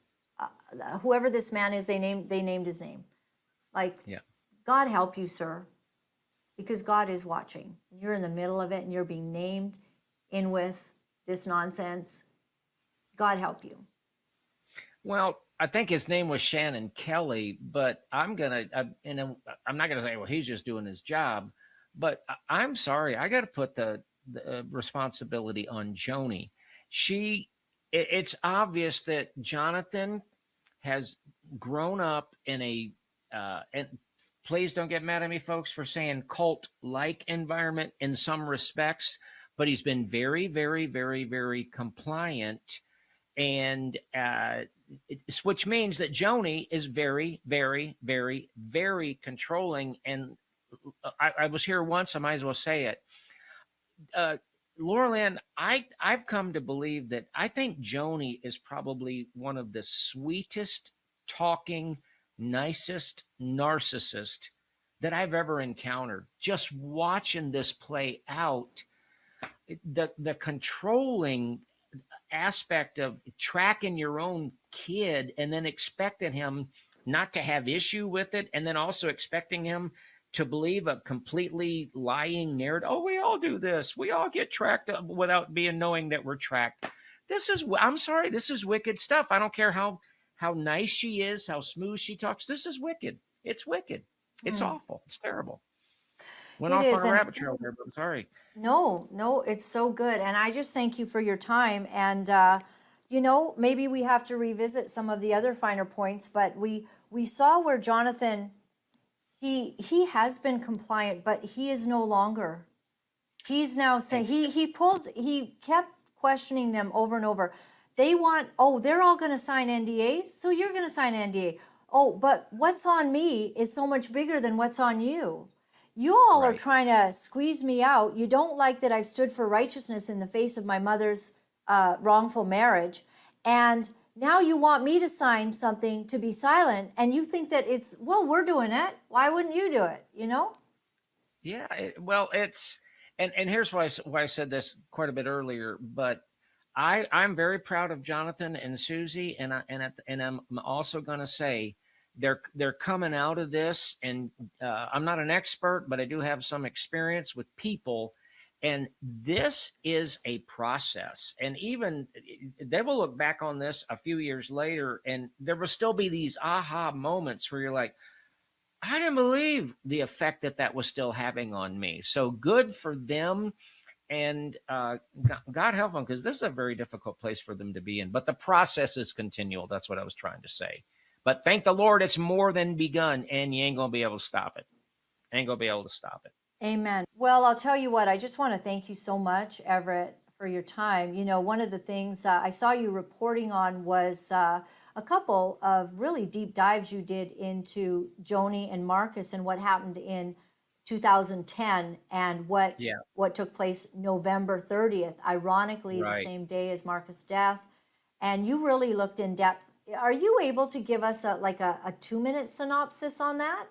Whoever this man is, they named his name. Like, God help you, sir. Because God is watching. You're in the middle of it and you're being named in with this nonsense. God help you. Well, I think his name was Shannon Kelly, but I'm not gonna say, well, he's just doing his job. But I'm sorry, I got to put the responsibility on Joni. It's obvious that Jonathan has grown up in a and please don't get mad at me, folks, for saying cult-like environment in some respects, but he's been very, very, very, very compliant, and which means that Joni is very, very, very, very controlling. And I was here once, I might as well say it. Laura-Lynn, I've come to believe that I think Joni is probably one of the sweetest talking, nicest narcissist that I've ever encountered. Just watching this play out, the controlling aspect of tracking your own kid and then expecting him not to have issue with it, and then also expecting him to believe a completely lying narrative. Oh, we all do this. We all get tracked without knowing that we're tracked. I'm sorry, this is wicked stuff. I don't care how nice she is, how smooth she talks. This is wicked. It's wicked. It's awful. It's terrible. Went It off is, on a and rabbit trail there, but I'm sorry. no, it's so good. And I just thank you for your time. And, maybe we have to revisit some of the other finer points, but we saw where Jonathan, he has been compliant, but he is no longer. He's now saying, he kept questioning them over and over. They want, they're all going to sign NDAs, so you're going to sign an NDA. Oh, but what's on me is so much bigger than what's on you. You all are trying to squeeze me out. You don't like that I've stood for righteousness in the face of my mother's wrongful marriage. And now you want me to sign something to be silent. And you think that we're doing it. Why wouldn't you do it? Yeah. And here's why I said this quite a bit earlier, but I'm very proud of Jonathan and Susie. And I'm also going to say, they're coming out of this, and I'm not an expert, but I do have some experience with people, and this is a process. And even they will look back on this a few years later, and there will still be these aha moments where you're like, I didn't believe the effect that was still having on me. So good for them, and God help them, because this is a very difficult place for them to be in. But the process is continual. That's what I was trying to say. But thank the Lord, it's more than begun, and you ain't going to be able to stop it. Amen. Well, I'll tell you what, I just want to thank you so much, Everett, for your time. One of the things I saw you reporting on was a couple of really deep dives you did into Joni and Marcus and what happened in 2010 and what took place November 30th, ironically the same day as Marcus' death. And you really looked in depth. Are you able to give us a 2-minute synopsis on that?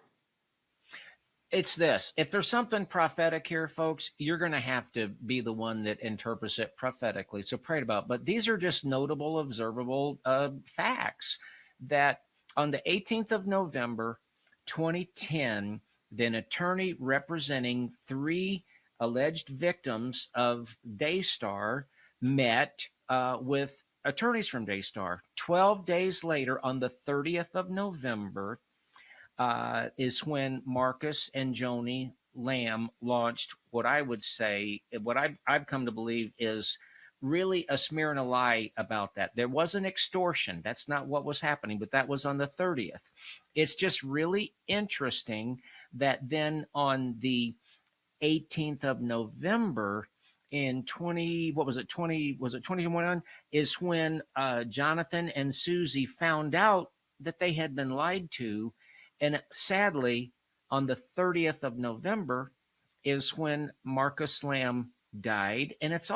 It's this. If there's something prophetic here, folks, you're going to have to be the one that interprets it prophetically. So pray about it. But these are just notable, observable facts that on the 18th of November, 2010, an attorney representing 3 alleged victims of Daystar met with attorneys from Daystar. 12 days later, on the 30th of November, is when Marcus and Joni Lamb launched what I would say, what I've come to believe is really a smear and a lie about that. There wasn't extortion. That's not what was happening, but that was on the 30th. It's just really interesting that then on the 18th of November, in 2021 is when Jonathan and Susie found out that they had been lied to. And sadly, on the 30th of November is when Marcus Lamb died. And it's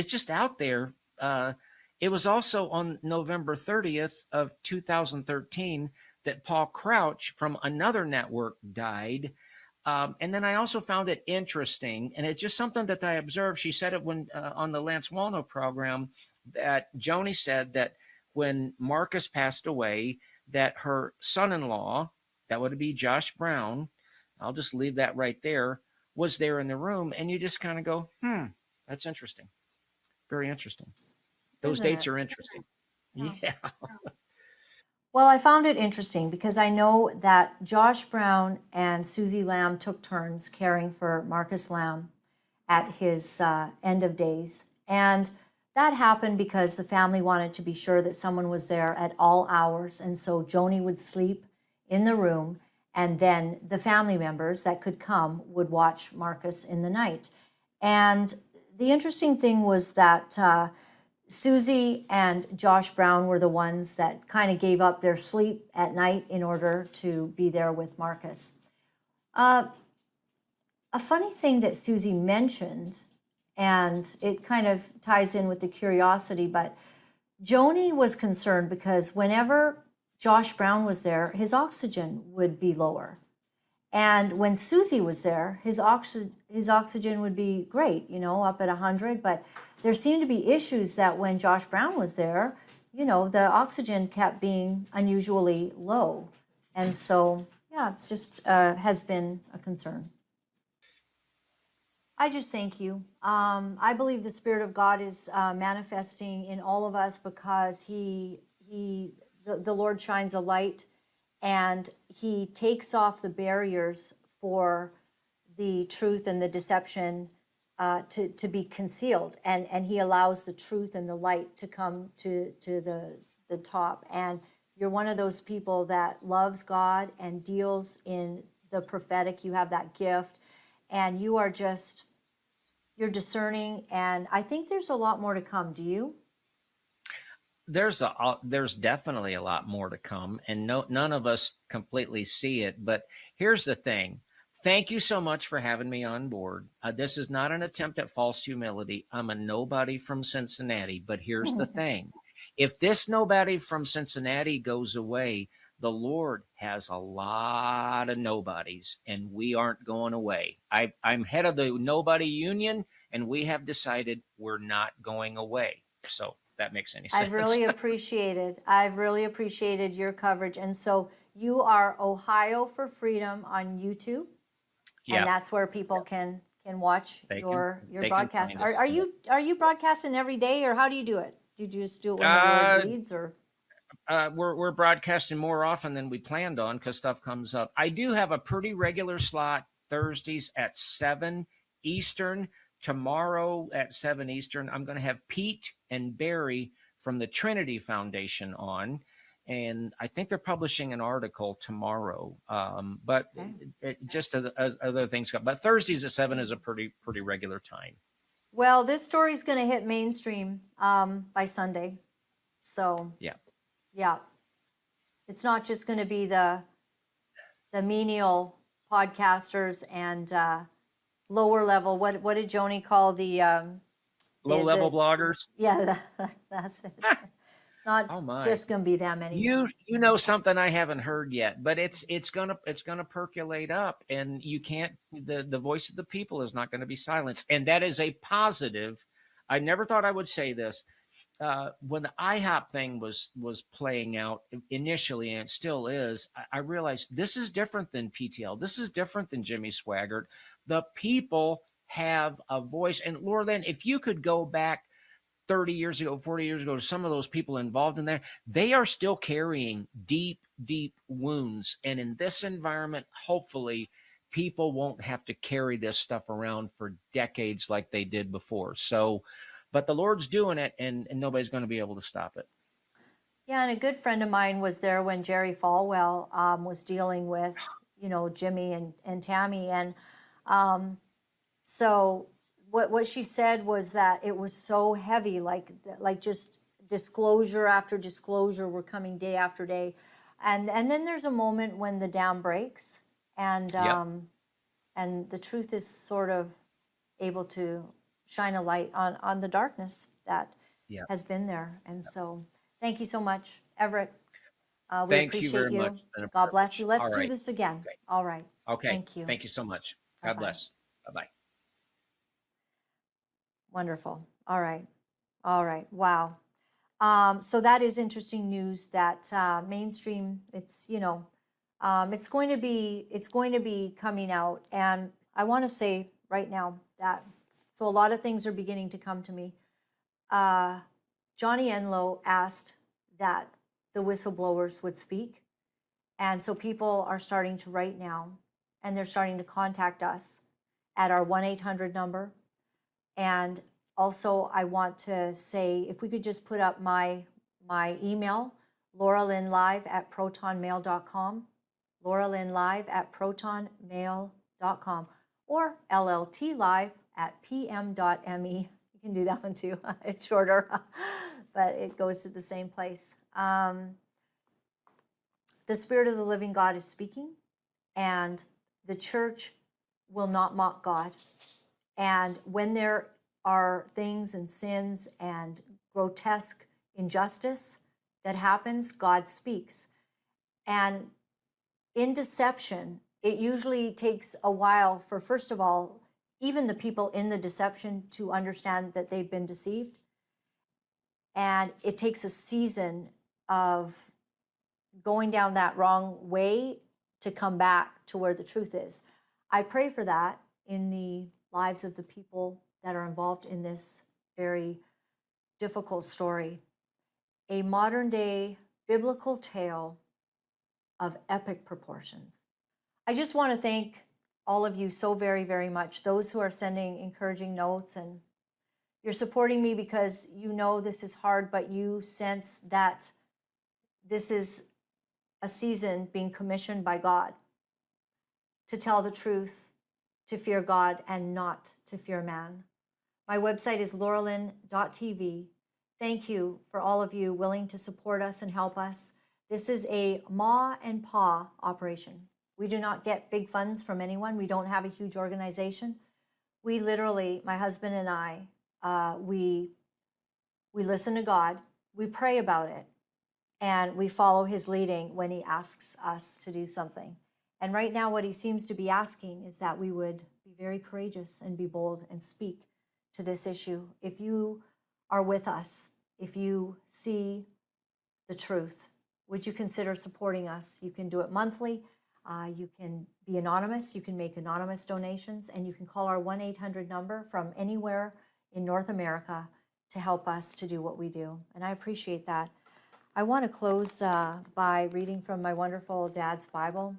just out there. It was also on November 30th of 2013 that Paul Crouch from another network died. And then I also found it interesting, and it's just something that I observed. She said it when on the Lance Wallno program, that Joni said that when Marcus passed away, that her son-in-law, that would be Josh Brown, I'll just leave that right there, was there in the room. And you just kind of go, that's interesting. Very interesting. Those dates are interesting. Yeah. Well, I found it interesting because I know that Josh Brown and Susie Lamb took turns caring for Marcus Lamb at his end of days. And that happened because the family wanted to be sure that someone was there at all hours. And so Joni would sleep in the room, and then the family members that could come would watch Marcus in the night. And the interesting thing was that Susie and Josh Brown were the ones that kind of gave up their sleep at night in order to be there with Marcus. A funny thing that Susie mentioned, and it kind of ties in with the curiosity, but Joni was concerned because whenever Josh Brown was there, his oxygen would be lower. And when Susie was there, his oxygen would be great, up at 100. But there seemed to be issues that when Josh Brown was there, the oxygen kept being unusually low. And so, yeah, it's just has been a concern. I just thank you. I believe the Spirit of God is manifesting in all of us because the Lord shines a light, and He takes off the barriers for the truth and the deception to be concealed, and He allows the truth and the light to come to the top. And you're one of those people that loves God and deals in the prophetic. You have that gift, and you're discerning, and I think there's a lot more to come. Do you? There's definitely a lot more to come, and none of us completely see it. But here's the thing. Thank you so much for having me on board. This is not an attempt at false humility. I'm a nobody from Cincinnati, but here's the thing. If this nobody from Cincinnati goes away, the Lord has a lot of nobodies, and we aren't going away. I'm head of the Nobody Union, and we have decided we're not going away. So if that makes any sense. I've really appreciated your coverage. And so you are Ohio for Freedom on YouTube, and that's where people can watch your broadcast. Are you broadcasting every day, or how do you do it? Do you just do it when the Lord leads, or? We're broadcasting more often than we planned on because stuff comes up. I do have a pretty regular slot Thursdays at 7 Eastern. Tomorrow at 7 Eastern, I'm going to have Pete and Barry from the Trinity Foundation on, and I think they're publishing an article tomorrow. But just as other things come. But Thursdays at 7 is a pretty regular time. Well, this story is going to hit mainstream by Sunday, so yeah, it's not just going to be the menial podcasters and lower level. What did Joni call the low level bloggers? Yeah, that's it. It's not just going to be them anymore. You know something I haven't heard yet, but it's gonna percolate up, and you can't. The voice of the people is not going to be silenced, and that is a positive. I never thought I would say this. When the IHOP thing was playing out initially, and it still is, I realized this is different than PTL. This is different than Jimmy Swaggart. The people have a voice. And Laura-Lynn, if you could go back 30 years ago, 40 years ago, to some of those people involved in there, they are still carrying deep, deep wounds. And in this environment, hopefully, people won't have to carry this stuff around for decades like they did before. So, but the Lord's doing it, and nobody's going to be able to stop it. Yeah, and a good friend of mine was there when Jerry Falwell was dealing with, Jimmy and Tammy. And so what she said was that it was so heavy, like just disclosure after disclosure were coming day after day. And then there's a moment when the dam breaks, and the truth is sort of able to shine a light on the darkness that has been there. And so thank you so much, Everett. We appreciate you. Very much. God bless you. Let's do this again. Okay. All right. Okay. Thank you. Thank you so much. God bless. Bye-bye. Wonderful. All right. Wow. So that is interesting news that mainstream, it's going to be coming out. And I want to say right now that, so a lot of things are beginning to come to me. Johnny Enlow asked that the whistleblowers would speak. And so people are starting to write now, and they're starting to contact us at our 1-800 number. And also I want to say, if we could just put up my email, lauralynlive@protonmail.com, lauralynlive@protonmail.com, or lltlive@pm.me. You can do that one too. It's shorter, but it goes to the same place. The Spirit of the living God is speaking, and the church will not mock God. And when there are things and sins and grotesque injustice that happens, God speaks. And in deception, it usually takes a while for, first of all, even the people in the deception to understand that they've been deceived. And it takes a season of going down that wrong way to come back to where the truth is. I pray for that in the lives of the people that are involved in this very difficult story. A modern day biblical tale of epic proportions. I just want to thank all of you so very, very much. Those who are sending encouraging notes, and you're supporting me because you know this is hard, but you sense that this is a season being commissioned by God to tell the truth, to fear God, and not to fear man. My website is Laura-Lynn.tv. Thank you for all of you willing to support us and help us. This is a ma and pa operation. We do not get big funds from anyone. We don't have a huge organization. We literally, my husband and I, we listen to God, we pray about it, and we follow his leading when he asks us to do something. And right now what he seems to be asking is that we would be very courageous and be bold and speak to this issue. If you are with us, if you see the truth, would you consider supporting us? You can do it monthly. You can be anonymous. You can make anonymous donations, and you can call our 1-800 number from anywhere in North America to help us to do what we do. And I appreciate that. I want to close by reading from my wonderful dad's Bible.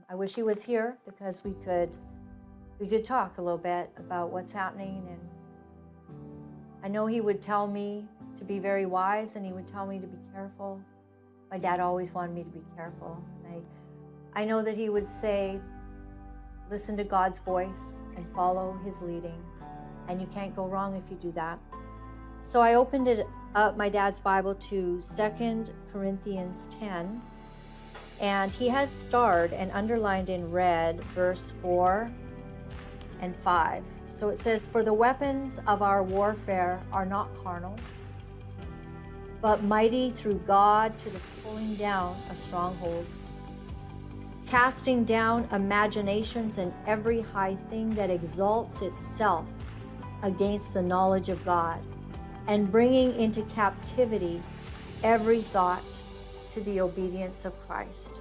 I wish he was here because we could talk a little bit about what's happening. And I know he would tell me to be very wise, and he would tell me to be careful. My dad always wanted me to be careful. And I know that he would say, listen to God's voice and follow his leading. And you can't go wrong if you do that. So I opened it up, my dad's Bible, to 2 Corinthians 10. And he has starred and underlined in red verse 4 and 5. So it says, for the weapons of our warfare are not carnal, but mighty through God to the pulling down of strongholds, casting down imaginations and every high thing that exalts itself against the knowledge of God, and bringing into captivity every thought to the obedience of Christ.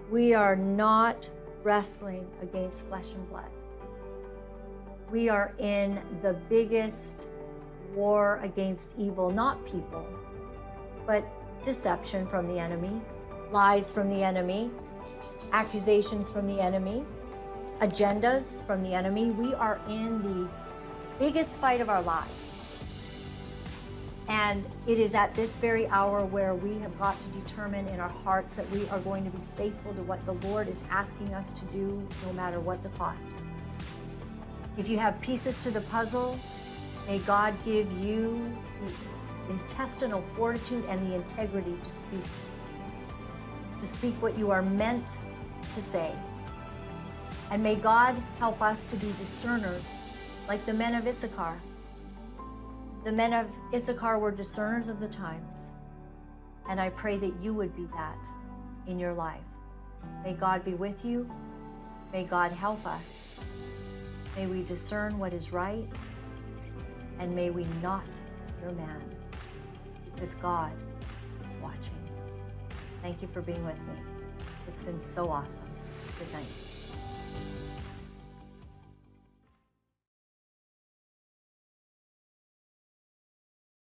We are not wrestling against flesh and blood. We are in the biggest war against evil, not people, but deception from the enemy, lies from the enemy, accusations from the enemy, agendas from the enemy. We are in the biggest fight of our lives. And it is at this very hour where we have got to determine in our hearts that we are going to be faithful to what the Lord is asking us to do, no matter what the cost. If you have pieces to the puzzle, may God give you the intestinal fortitude and the integrity to speak what you are meant to say. And may God help us to be discerners like the men of Issachar. The men of Issachar were discerners of the times. And I pray that you would be that in your life. May God be with you. May God help us. May we discern what is right. And may we not fear man, because God is watching. Thank you for being with me. It's been so awesome. Good night.